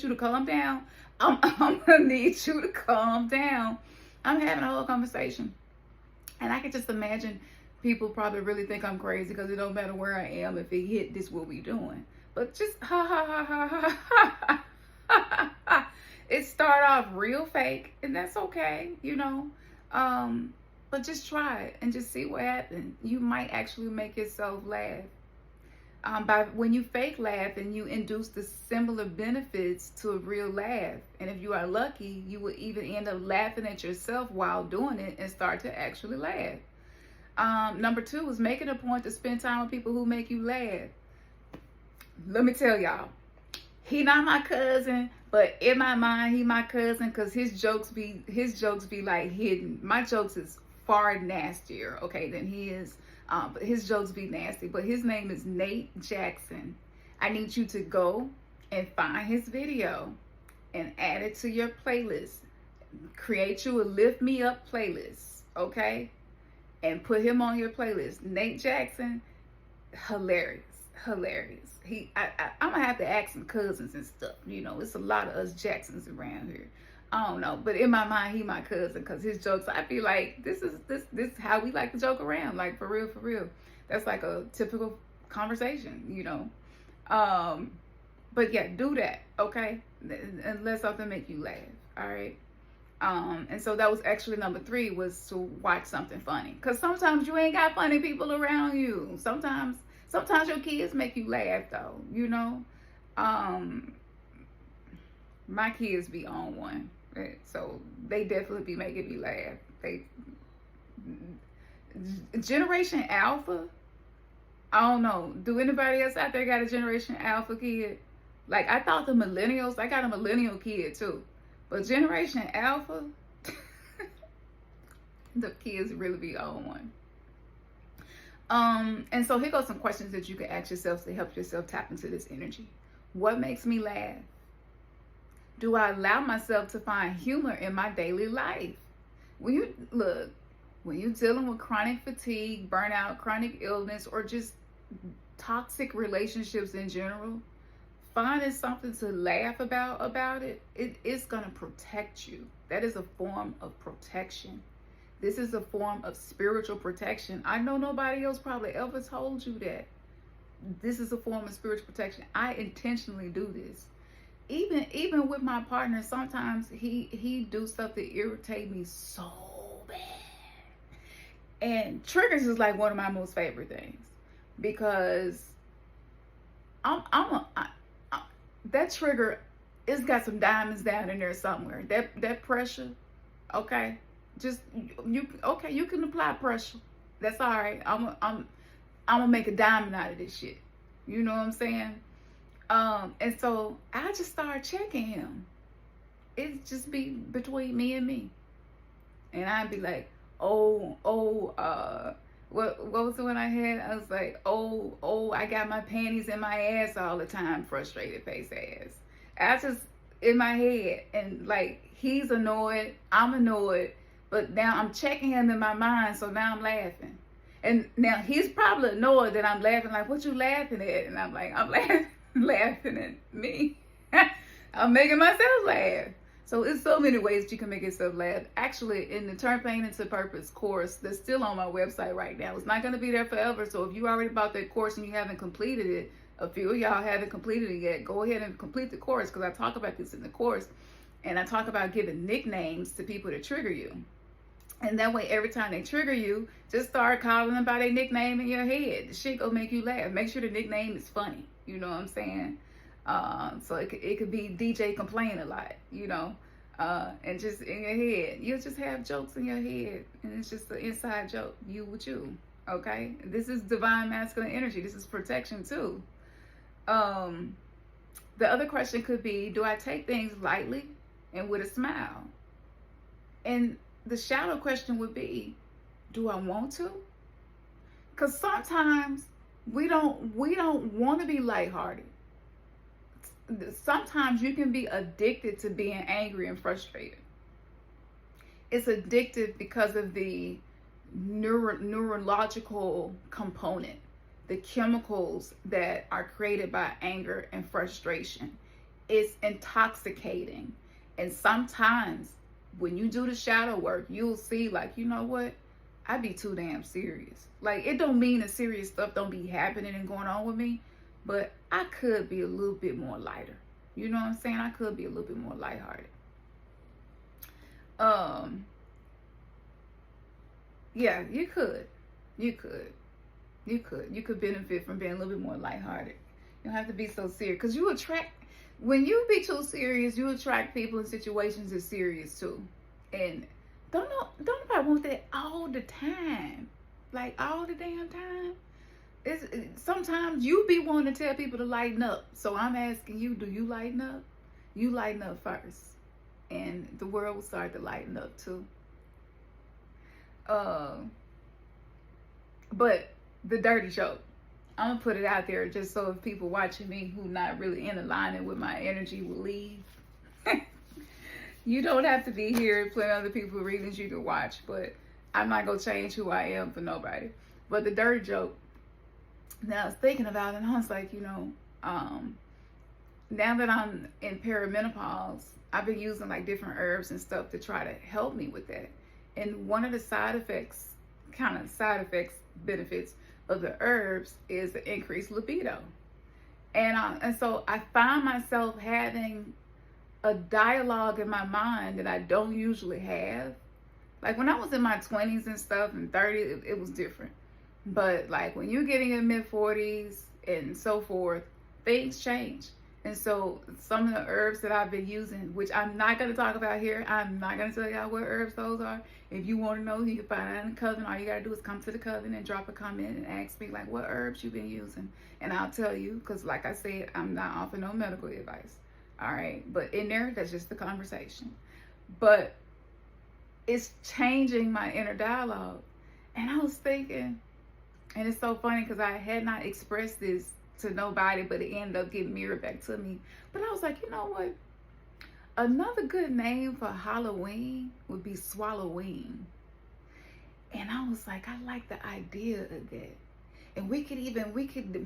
to calm down. I'm gonna need you to calm down. I'm having a whole conversation, and I can just imagine people probably really think I'm crazy because it don't matter where I am. If it hit, this what we doing. But just it start off real fake, and that's okay, But just try it and just see what happens. You might actually make yourself laugh. When you fake laugh, and you induce the similar benefits to a real laugh. And if you are lucky, you will even end up laughing at yourself while doing it and start to actually laugh. Number 2 is making a point to spend time with people who make you laugh. Let me tell y'all, he not my cousin, but in my mind, he my cousin because his jokes be like hidden. My jokes is far nastier, okay, than he is. But his jokes be nasty. But his name is Nate Jackson. I need you to go and find his video and add it to your playlist. Create you a Lift Me Up playlist, okay? And put him on your playlist. Nate Jackson, hilarious. I'm gonna have to ask some cousins and stuff. It's a lot of us Jacksons around here. I don't know, but in my mind, he my cousin because his jokes, I feel like this is how we like to joke around, like for real. That's like a typical conversation, But yeah, do that, okay? And let something make you laugh, all right? And so that was actually number 3, was to watch something funny. Because sometimes you ain't got funny people around you. Sometimes your kids make you laugh, though, you know? My kids be on one. Right? So they definitely be making me laugh. Generation Alpha, I don't know. Do anybody else out there got a Generation Alpha kid? Like, I thought the millennials, I got a millennial kid too. But Generation Alpha, the kids really be on one. And so here goes some questions that you can ask yourself to help yourself tap into this energy. What makes me laugh? Do I allow myself to find humor in my daily life? When you're dealing with chronic fatigue, burnout, chronic illness, or just toxic relationships in general, finding something to laugh about it is going to protect you. That is a form of protection. This is a form of spiritual protection. I know nobody else probably ever told you that. This is a form of spiritual protection. I intentionally do this. Even with my partner, sometimes he do stuff that irritate me so bad. And triggers is like one of my most favorite things, because that trigger, it's got some diamonds down in there somewhere. That pressure, okay, just you can apply pressure. That's all right. I'm gonna make a diamond out of this shit. You know what I'm saying? And so I just started checking him. It just be between me and me, and I'd be like, what was the one I had? I was like, I got my panties in my ass all the time, frustrated face ass. I just, in my head, and like, he's annoyed, I'm annoyed, but now I'm checking him in my mind, so now I'm laughing. And now he's probably annoyed that I'm laughing, like, what you laughing at? And I'm like, I'm laughing at me. I'm making myself laugh. So it's so many ways that you can make yourself laugh. Actually, in the Turn Pain into Purpose course, that's still on my website right now. It's not going to be there forever. So if you already bought that course and you haven't completed it, a few of y'all haven't completed it yet, go ahead and complete the course, because I talk about this in the course. And I talk about giving nicknames to people to trigger you. And that way, every time they trigger you, just start calling them by their nickname in your head. The shit gonna make you laugh. Make sure the nickname is funny. You know what I'm saying? So it could be DJ Complain a lot, you know, and just in your head. You'll just have jokes in your head, and it's just an inside joke, you with you, okay? This is divine masculine energy. This is protection too. The other question could be, do I take things lightly and with a smile? And the shadow question would be, do I want to? Because sometimes we don't want to be lighthearted. Sometimes you can be addicted to being angry and frustrated. It's addictive because of the neurological component, the chemicals that are created by anger and frustration. It's intoxicating. And sometimes when you do the shadow work, you'll see, like, you know what? I be too damn serious. Like, it don't mean the serious stuff don't be happening and going on with me, but I could be a little bit more lighter. You know what I'm saying? I could be a little bit more lighthearted. Yeah, you could. You could benefit from being a little bit more lighthearted. You don't have to be so serious, because you attract, when you be too serious, you attract people and situations that's serious too. And don't nobody want that all the time, like all the damn time. Sometimes you be wanting to tell people to lighten up. So I'm asking you, do you lighten up? You lighten up first, and the world will start to lighten up too. But the dirty joke, I'm gonna put it out there just so if people watching me who not really in alignment with my energy will leave. You don't have to be here. Plenty of other people readings you can watch, but I'm not gonna change who I am for nobody. But the dirty joke, now I was thinking about it, and I was like, you know, now that I'm in perimenopause, I've been using like different herbs and stuff to try to help me with that. And one of the benefits of the herbs is the increased libido. And so I find myself having a dialogue in my mind that I don't usually have. Like when I was in my 20s and stuff and 30s, it was different. But like when you're getting in mid 40s and so forth, things change. And so some of the herbs that I've been using, which I'm not going to talk about here, I'm not going to tell y'all what herbs those are. If you want to know, you can find out in the coven. All you got to do is come to the coven and drop a comment and ask me like what herbs you've been using. And I'll tell you, because like I said, I'm not offering no medical advice. All right. But in there, that's just the conversation. But it's changing my inner dialogue. And I was thinking, and it's so funny because I had not expressed this to nobody, but it ended up getting mirrored back to me. But I was like, you know what? Another good name for Halloween would be Swalloween. And I was like, I like the idea of that. And we could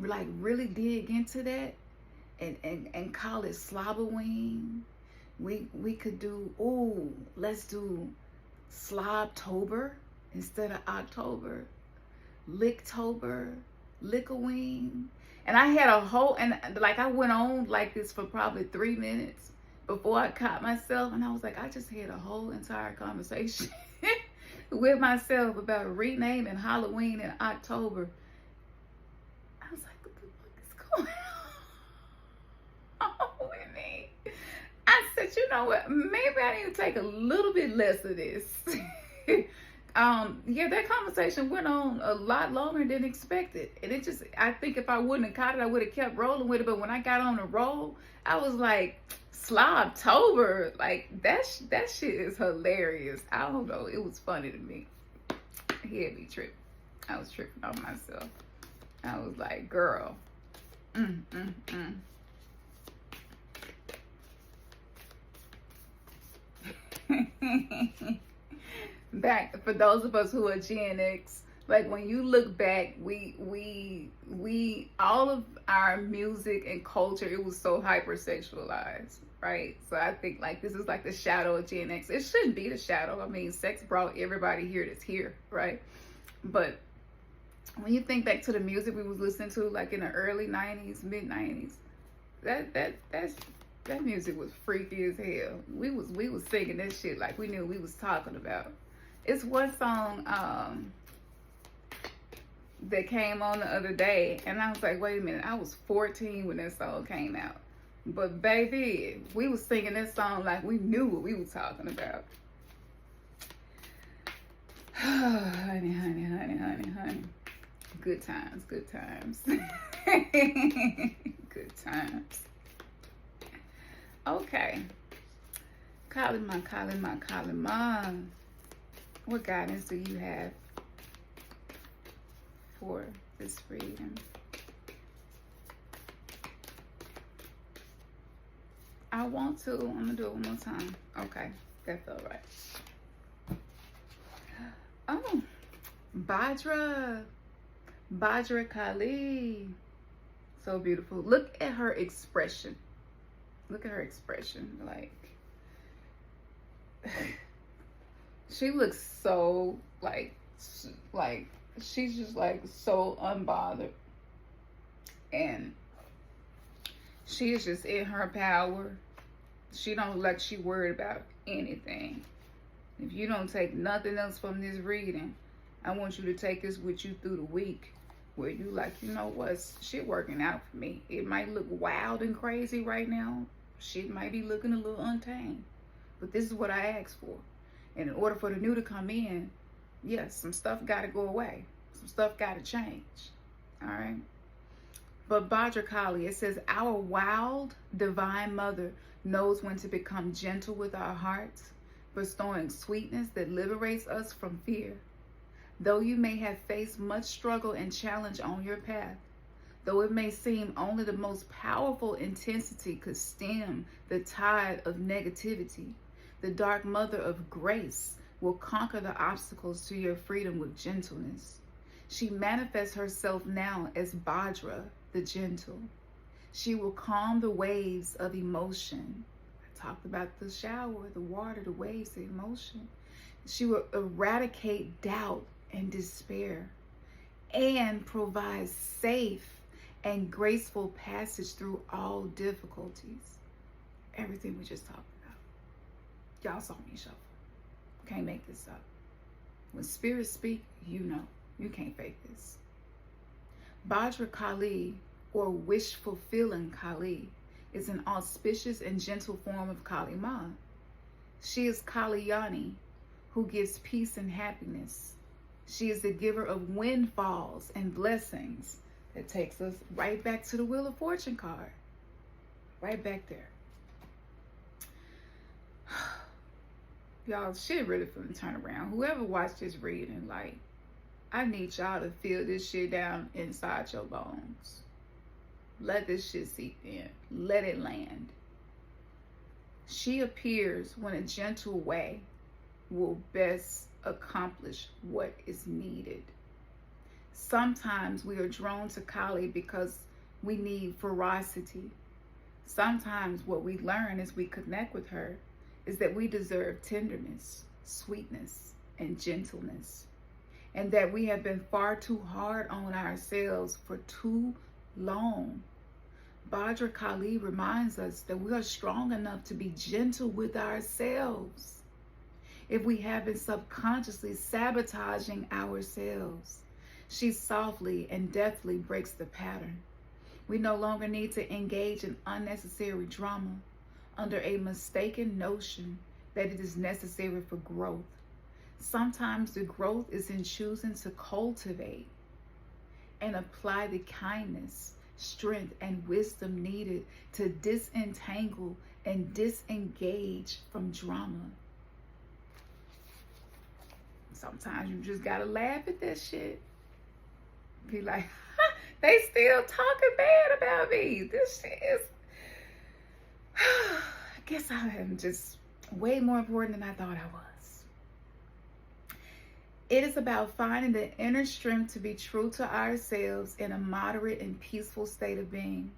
like really dig into that and call it Slobberween. We could do, let's do Slobtober instead of October. Licktober, Lickaween. And I had a whole, and like I went on like this for probably 3 minutes before I caught myself. And I was like, I just had a whole entire conversation with myself about renaming Halloween in October. I was like, what the fuck is going on with me? I said, you know what? Maybe I need to take a little bit less of this. Yeah, that conversation went on a lot longer than expected. And it just, I think if I wouldn't have caught it, I would have kept rolling with it. But when I got on the roll, I was like, Slobtober, like that shit is hilarious. I don't know. It was funny to me. He had me tripping. I was tripping on myself. I was like, girl. Back for those of us who are Gen X, like when you look back, we all of our music and culture, it was so hypersexualized, right? So I think like this is like the shadow of Gen X. It shouldn't be the shadow. I mean, sex brought everybody here that's here, right? But when you think back to the music we was listening to like in the early 90s, mid 90s, that music was freaky as hell. We was singing that shit like we knew what we was talking about. It's one song that came on the other day, and I was like, wait a minute, I was 14 when that song came out. But baby, we was singing that song like we knew what we was talking about. honey. Good times. Good times. Okay. Kalima. What guidance do you have for this reading? I'm gonna do it one more time. Okay, that felt right. Oh, Bhadra Kali. So beautiful. Look at her expression. Like, she looks so like she's just like so unbothered, and she is just in her power. She don't look like she worried about anything. If you don't take nothing else from this reading, I want you to take this with you through the week, where you like, you know what, shit working out for me. It might look wild and crazy right now. Shit might be looking a little untamed, but this is what I asked for. And in order for the new to come in, yes, some stuff got to go away. Some stuff got to change. All right. But Bhadra Kali, it says, our wild divine mother knows when to become gentle with our hearts, bestowing sweetness that liberates us from fear. Though you may have faced much struggle and challenge on your path, though it may seem only the most powerful intensity could stem the tide of negativity, the dark mother of grace will conquer the obstacles to your freedom with gentleness. She manifests herself now as Bhadra, the gentle. She will calm the waves of emotion. I talked about the shower, the water, the waves, the emotion. She will eradicate doubt and despair and provide safe and graceful passage through all difficulties. Everything we just talked about. Y'all saw me shuffle. Can't make this up. When spirits speak, you know. You can't fake this. Bhadra Kali, or wish-fulfilling Kali, is an auspicious and gentle form of Kali Ma. She is Kalyani, who gives peace and happiness. She is the giver of windfalls and blessings. That takes us right back to the Wheel of Fortune card. Right back there. Y'all, shit really finna turn around. Whoever watched this reading, like, I need y'all to feel this shit down inside your bones. Let this shit seep in. Let it land. She appears when a gentle way will best accomplish what is needed. Sometimes we are drawn to Kali because we need ferocity. Sometimes what we learn as we connect with her is that we deserve tenderness, sweetness, and gentleness, and that we have been far too hard on ourselves for too long. Bhadra Kali reminds us that we are strong enough to be gentle with ourselves. If we have been subconsciously sabotaging ourselves, she softly and deftly breaks the pattern. We no longer need to engage in unnecessary drama under a mistaken notion that it is necessary for growth. Sometimes the growth is in choosing to cultivate and apply the kindness, strength, and wisdom needed to disentangle and disengage from drama. Sometimes you just gotta laugh at that shit. Be like, they still talking bad about me. This shit is, I guess I am just way more important than I thought I was. It is about finding the inner strength to be true to ourselves in a moderate and peaceful state of being.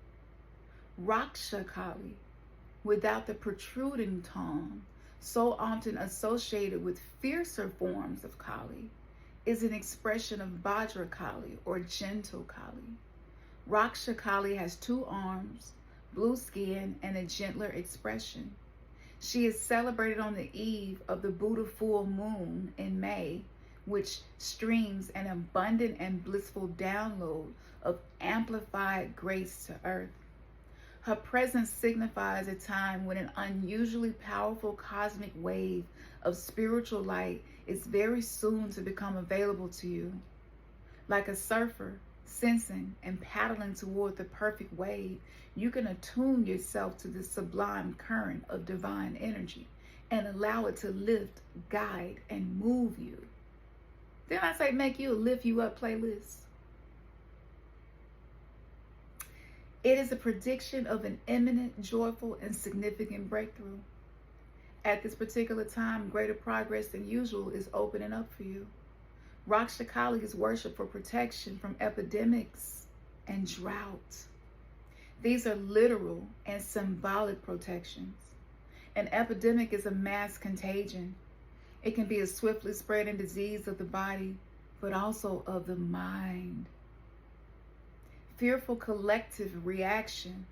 Raksha Kali, without the protruding tongue, so often associated with fiercer forms of Kali, is an expression of Bhadra Kali, or gentle Kali. Raksha Kali has 2 arms, blue skin, and a gentler expression. She is celebrated on the eve of the Buddha full moon in May, which streams an abundant and blissful download of amplified grace to earth. Her presence signifies a time when an unusually powerful cosmic wave of spiritual light is very soon to become available to you. Like a surfer, sensing and paddling toward the perfect wave, you can attune yourself to the sublime current of divine energy and allow it to lift, guide, and move you. Then I say make you a lift you up playlist. It is a prediction of an imminent, joyful, and significant breakthrough. At this particular time, greater progress than usual is opening up for you. Raksha Kali is worshipped for protection from epidemics and drought. These are literal and symbolic protections. An epidemic is a mass contagion. It can be a swiftly spreading disease of the body, but also of the mind. Fearful collective reactions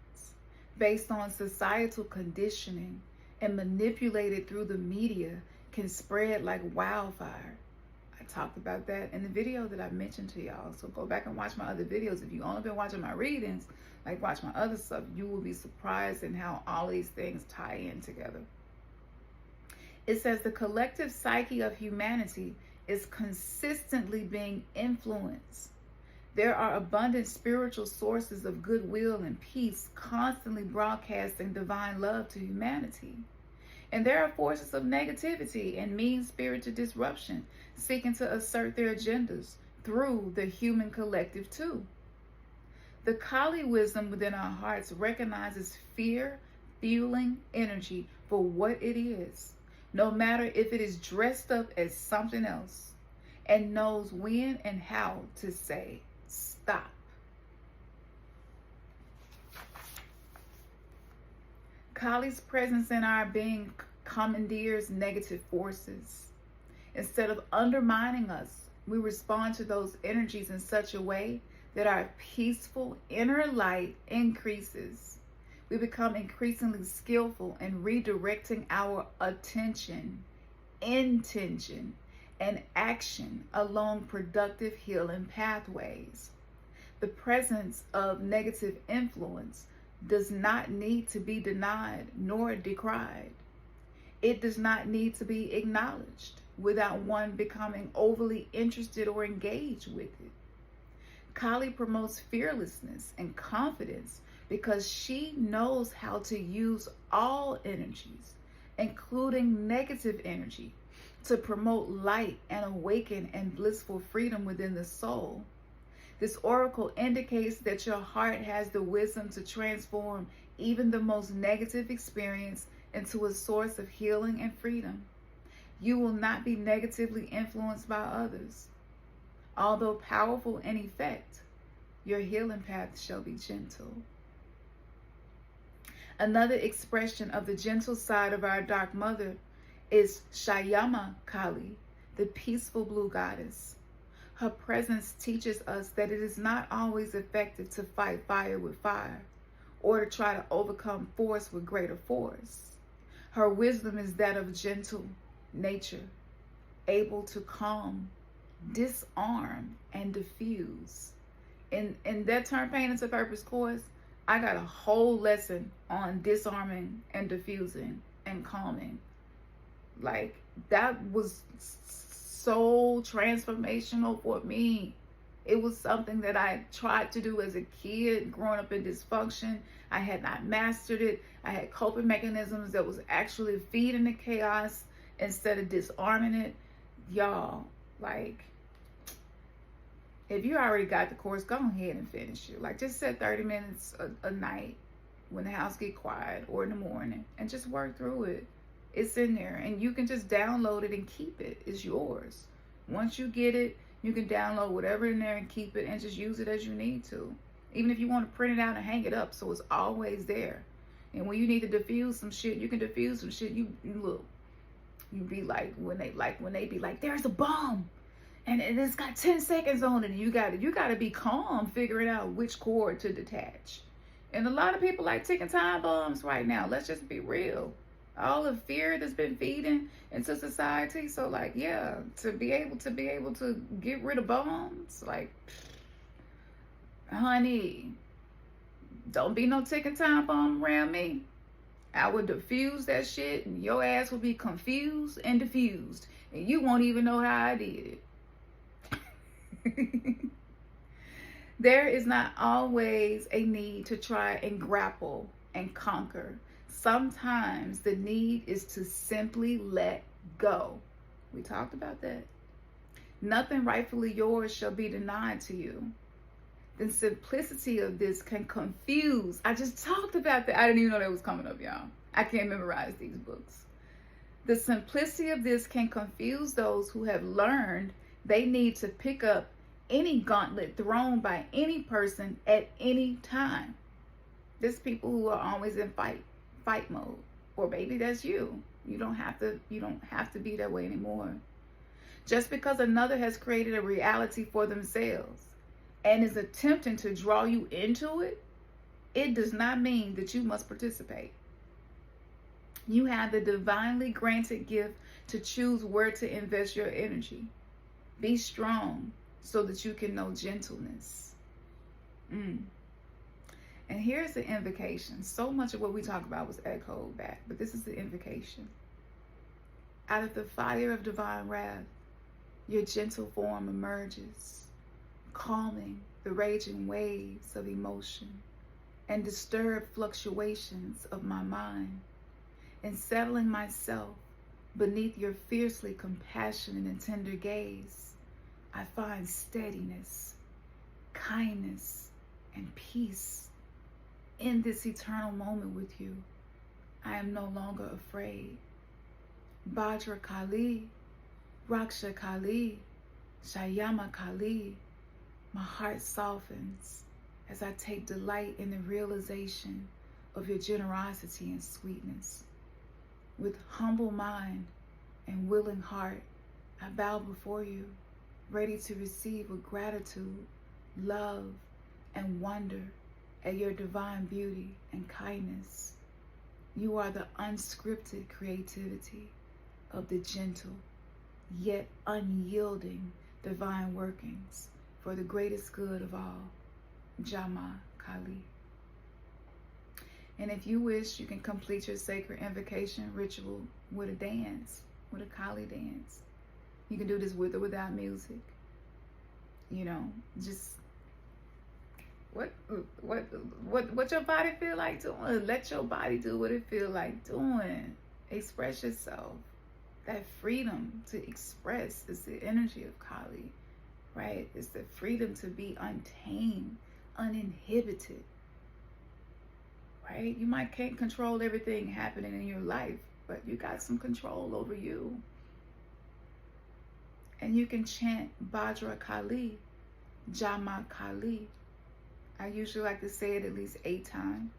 based on societal conditioning and manipulated through the media can spread like wildfire. I talked about that in the video that I mentioned to y'all. So go back and watch my other videos. If you've only been watching my readings, like watch my other stuff, you will be surprised in how all these things tie in together. It says the collective psyche of humanity is consistently being influenced. There are abundant spiritual sources of goodwill and peace constantly broadcasting divine love to humanity. And there are forces of negativity and mean-spirited disruption seeking to assert their agendas through the human collective too. The Kali wisdom within our hearts recognizes fear, fueling energy for what it is, no matter if it is dressed up as something else, and knows when and how to say stop. Kali's presence in our being commandeers negative forces. Instead of undermining us, we respond to those energies in such a way that our peaceful inner light increases. We become increasingly skillful in redirecting our attention, intention, and action along productive healing pathways. The presence of negative influence does not need to be denied nor decried. It does not need to be acknowledged without one becoming overly interested or engaged with it. Kali promotes fearlessness and confidence because she knows how to use all energies, including negative energy, to promote light and awaken and blissful freedom within the soul. This oracle indicates that your heart has the wisdom to transform even the most negative experience into a source of healing and freedom. You will not be negatively influenced by others. Although powerful in effect, your healing path shall be gentle. Another expression of the gentle side of our Dark Mother is Shayama Kali, the peaceful blue goddess. Her presence teaches us that it is not always effective to fight fire with fire or to try to overcome force with greater force. Her wisdom is that of gentle nature, able to calm, disarm, and diffuse. In that Turn Pain into Purpose course, I got a whole lesson on disarming and diffusing and calming. Like, that was so transformational for me. It was something that I tried to do as a kid, growing up in dysfunction. I had not mastered it. I had coping mechanisms that was actually feeding the chaos instead of disarming it. Y'all, like, if you already got the course, go ahead and finish it. Like, just set 30 minutes a night when the house get quiet or in the morning and just work through it. It's in there, and you can just download it and keep it. It's yours. Once you get it, you can download whatever in there and keep it and just use it as you need to. Even if you want to print it out and hang it up so it's always there. And when you need to diffuse some shit, you can diffuse some shit. You look, you be like, when they be like, there's a bomb and it's got 10 seconds on it, and you gotta be calm figuring out which cord to detach. And a lot of people like ticking time bombs right now. Let's just be real. All the fear that's been feeding into society. So, like, yeah, to be able to get rid of bombs, like, honey, don't be no ticking time bomb around me. I would diffuse that shit, and your ass will be confused and diffused, and you won't even know how I did it. There is not always a need to try and grapple and conquer. Sometimes the need is to simply let go. We talked about that. Nothing rightfully yours shall be denied to you. The simplicity of this can confuse. I just talked about that. I didn't even know that was coming up, y'all. I can't memorize these books. The simplicity of this can confuse those who have learned they need to pick up any gauntlet thrown by any person at any time. There's people who are always in fight mode, or maybe that's you. You don't have to be that way anymore. Just because another has created a reality for themselves and is attempting to draw you into it, it does not mean that you must participate. You have the divinely granted gift to choose where to invest your energy. Be strong so that you can know gentleness. And here's the invocation. So much of what we talk about was echoed back, but this is the invocation. Out of the fire of divine wrath, your gentle form emerges, calming the raging waves of emotion and disturbed fluctuations of my mind, and settling myself beneath your fiercely compassionate and tender gaze. I find steadiness, kindness, and peace. In this eternal moment with you, I am no longer afraid. Bhadra Kali, Raksha Kali, Shayama Kali, my heart softens as I take delight in the realization of your generosity and sweetness. With humble mind and willing heart, I bow before you, ready to receive with gratitude love, and wonder at your divine beauty and kindness. You are the unscripted creativity of the gentle, yet unyielding divine workings for the greatest good of all. Bhadra Kali. And if you wish, you can complete your sacred invocation ritual with a dance, with a Kali dance. You can do this with or without music. You know, just what your body feel like doing. Let your body do what it feel like doing. Express yourself. That freedom to express is the energy of Kali, right? It's the freedom to be untamed, uninhibited, right? You might can't control everything happening in your life, but you got some control over you. And you can chant Bhadra Kali, Bhadra Kali. I usually like to say it at least 8 times.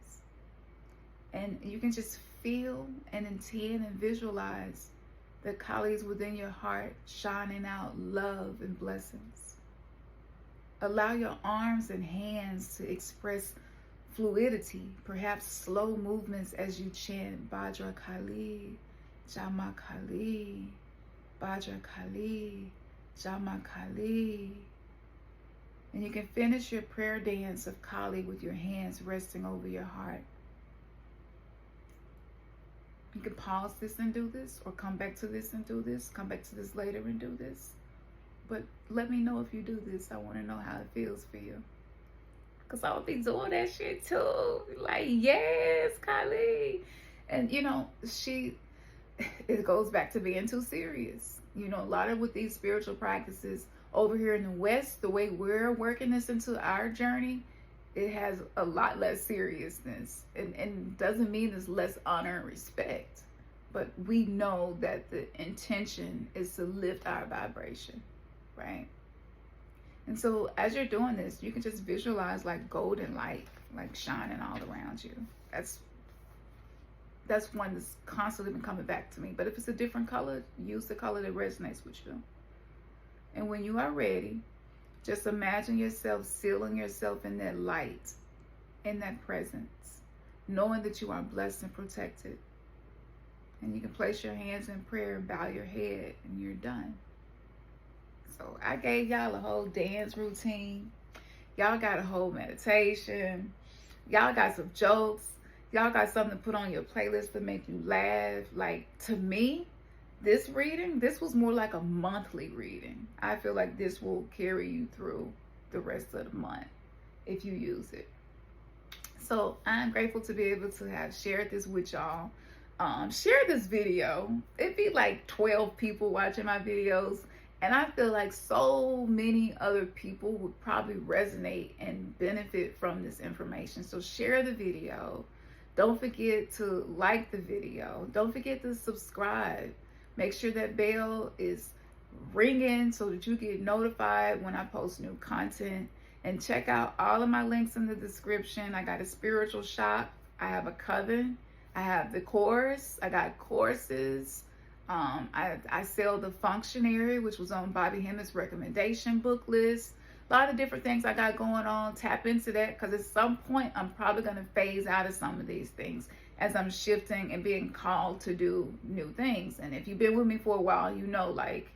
And you can just feel and intend and visualize the Kalis within your heart shining out love and blessings. Allow your arms and hands to express fluidity, perhaps slow movements as you chant Bhadra Kali, Bhadra Kali, Bhadra Kali, Bhadra Kali. And you can finish your prayer dance of Kali with your hands resting over your heart. You can pause this and do this, or come back to this and do this, come back to this later and do this. But let me know if you do this. I want to know how it feels for you. Because I'll be doing that shit too. Like, yes, Kali. And, you know, it goes back to being too serious. You know, a lot of with these spiritual practices over here in the West, the way we're working this into our journey, it has a lot less seriousness, and doesn't mean it's less honor and respect, but we know that the intention is to lift our vibration, right? And so as you're doing this, you can just visualize like golden light, like shining all around you. That's one that's constantly been coming back to me. But if it's a different color, use the color that resonates with you. And when you are ready, just imagine yourself sealing yourself in that light, in that presence, knowing that you are blessed and protected. And you can place your hands in prayer and bow your head, and you're done. So I gave y'all a whole dance routine. Y'all got a whole meditation. Y'all got some jokes. Y'all got something to put on your playlist to make you laugh. Like, to me, this reading, this was more like a monthly reading. I feel like this will carry you through the rest of the month if you use it. So I'm grateful to be able to have shared this with y'all. Share this video. It'd be like 12 people watching my videos. And I feel like so many other people would probably resonate and benefit from this information. So share the video. Don't forget to like the video. Don't forget to subscribe. Make sure that bell is ringing so that you get notified when I post new content. And check out all of my links in the description. I got a spiritual shop. I have a coven. I have the course. I got courses. I sell the Functionary, which was on Bobby Hemmitt's recommendation book list. A lot of different things I got going on. Tap into that, because at some point I'm probably going to phase out of some of these things as I'm shifting and being called to do new things. And if you've been with me for a while, you know, like,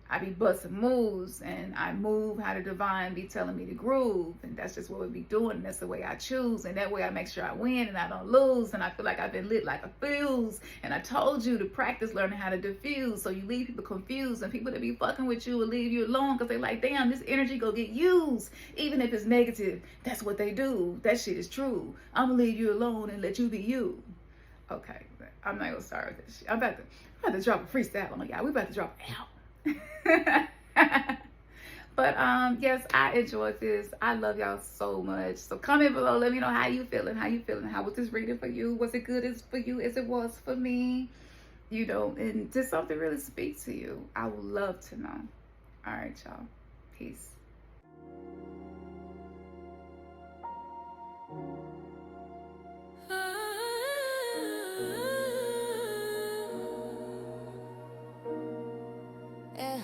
I be busting moves, and I move how the divine be telling me to groove, and that's just what we be doing. That's the way I choose, and that way I make sure I win and I don't lose, and I feel like I've been lit like a fuse. And I told you to practice learning how to diffuse, so you leave people confused, and people that be fucking with you will leave you alone because they like, damn, this energy go get used, even if it's negative. That's what they do. That shit is true. I'm gonna leave you alone and let you be you. Okay, I'm not gonna start with this shit. I'm about to drop a freestyle on y'all. We about to drop it out. But yes, I enjoyed this. I love y'all so much. So comment below, let me know how you feeling. How was this reading for you? Was it good as for you as it was for me? You know, and did something really speak to you? I would love to know. All right, y'all. Peace. Yeah.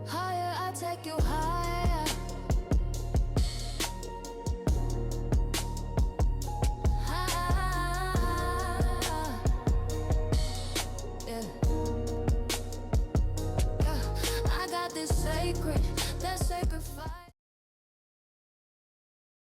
Higher, I take you higher. secret, that sacrifice.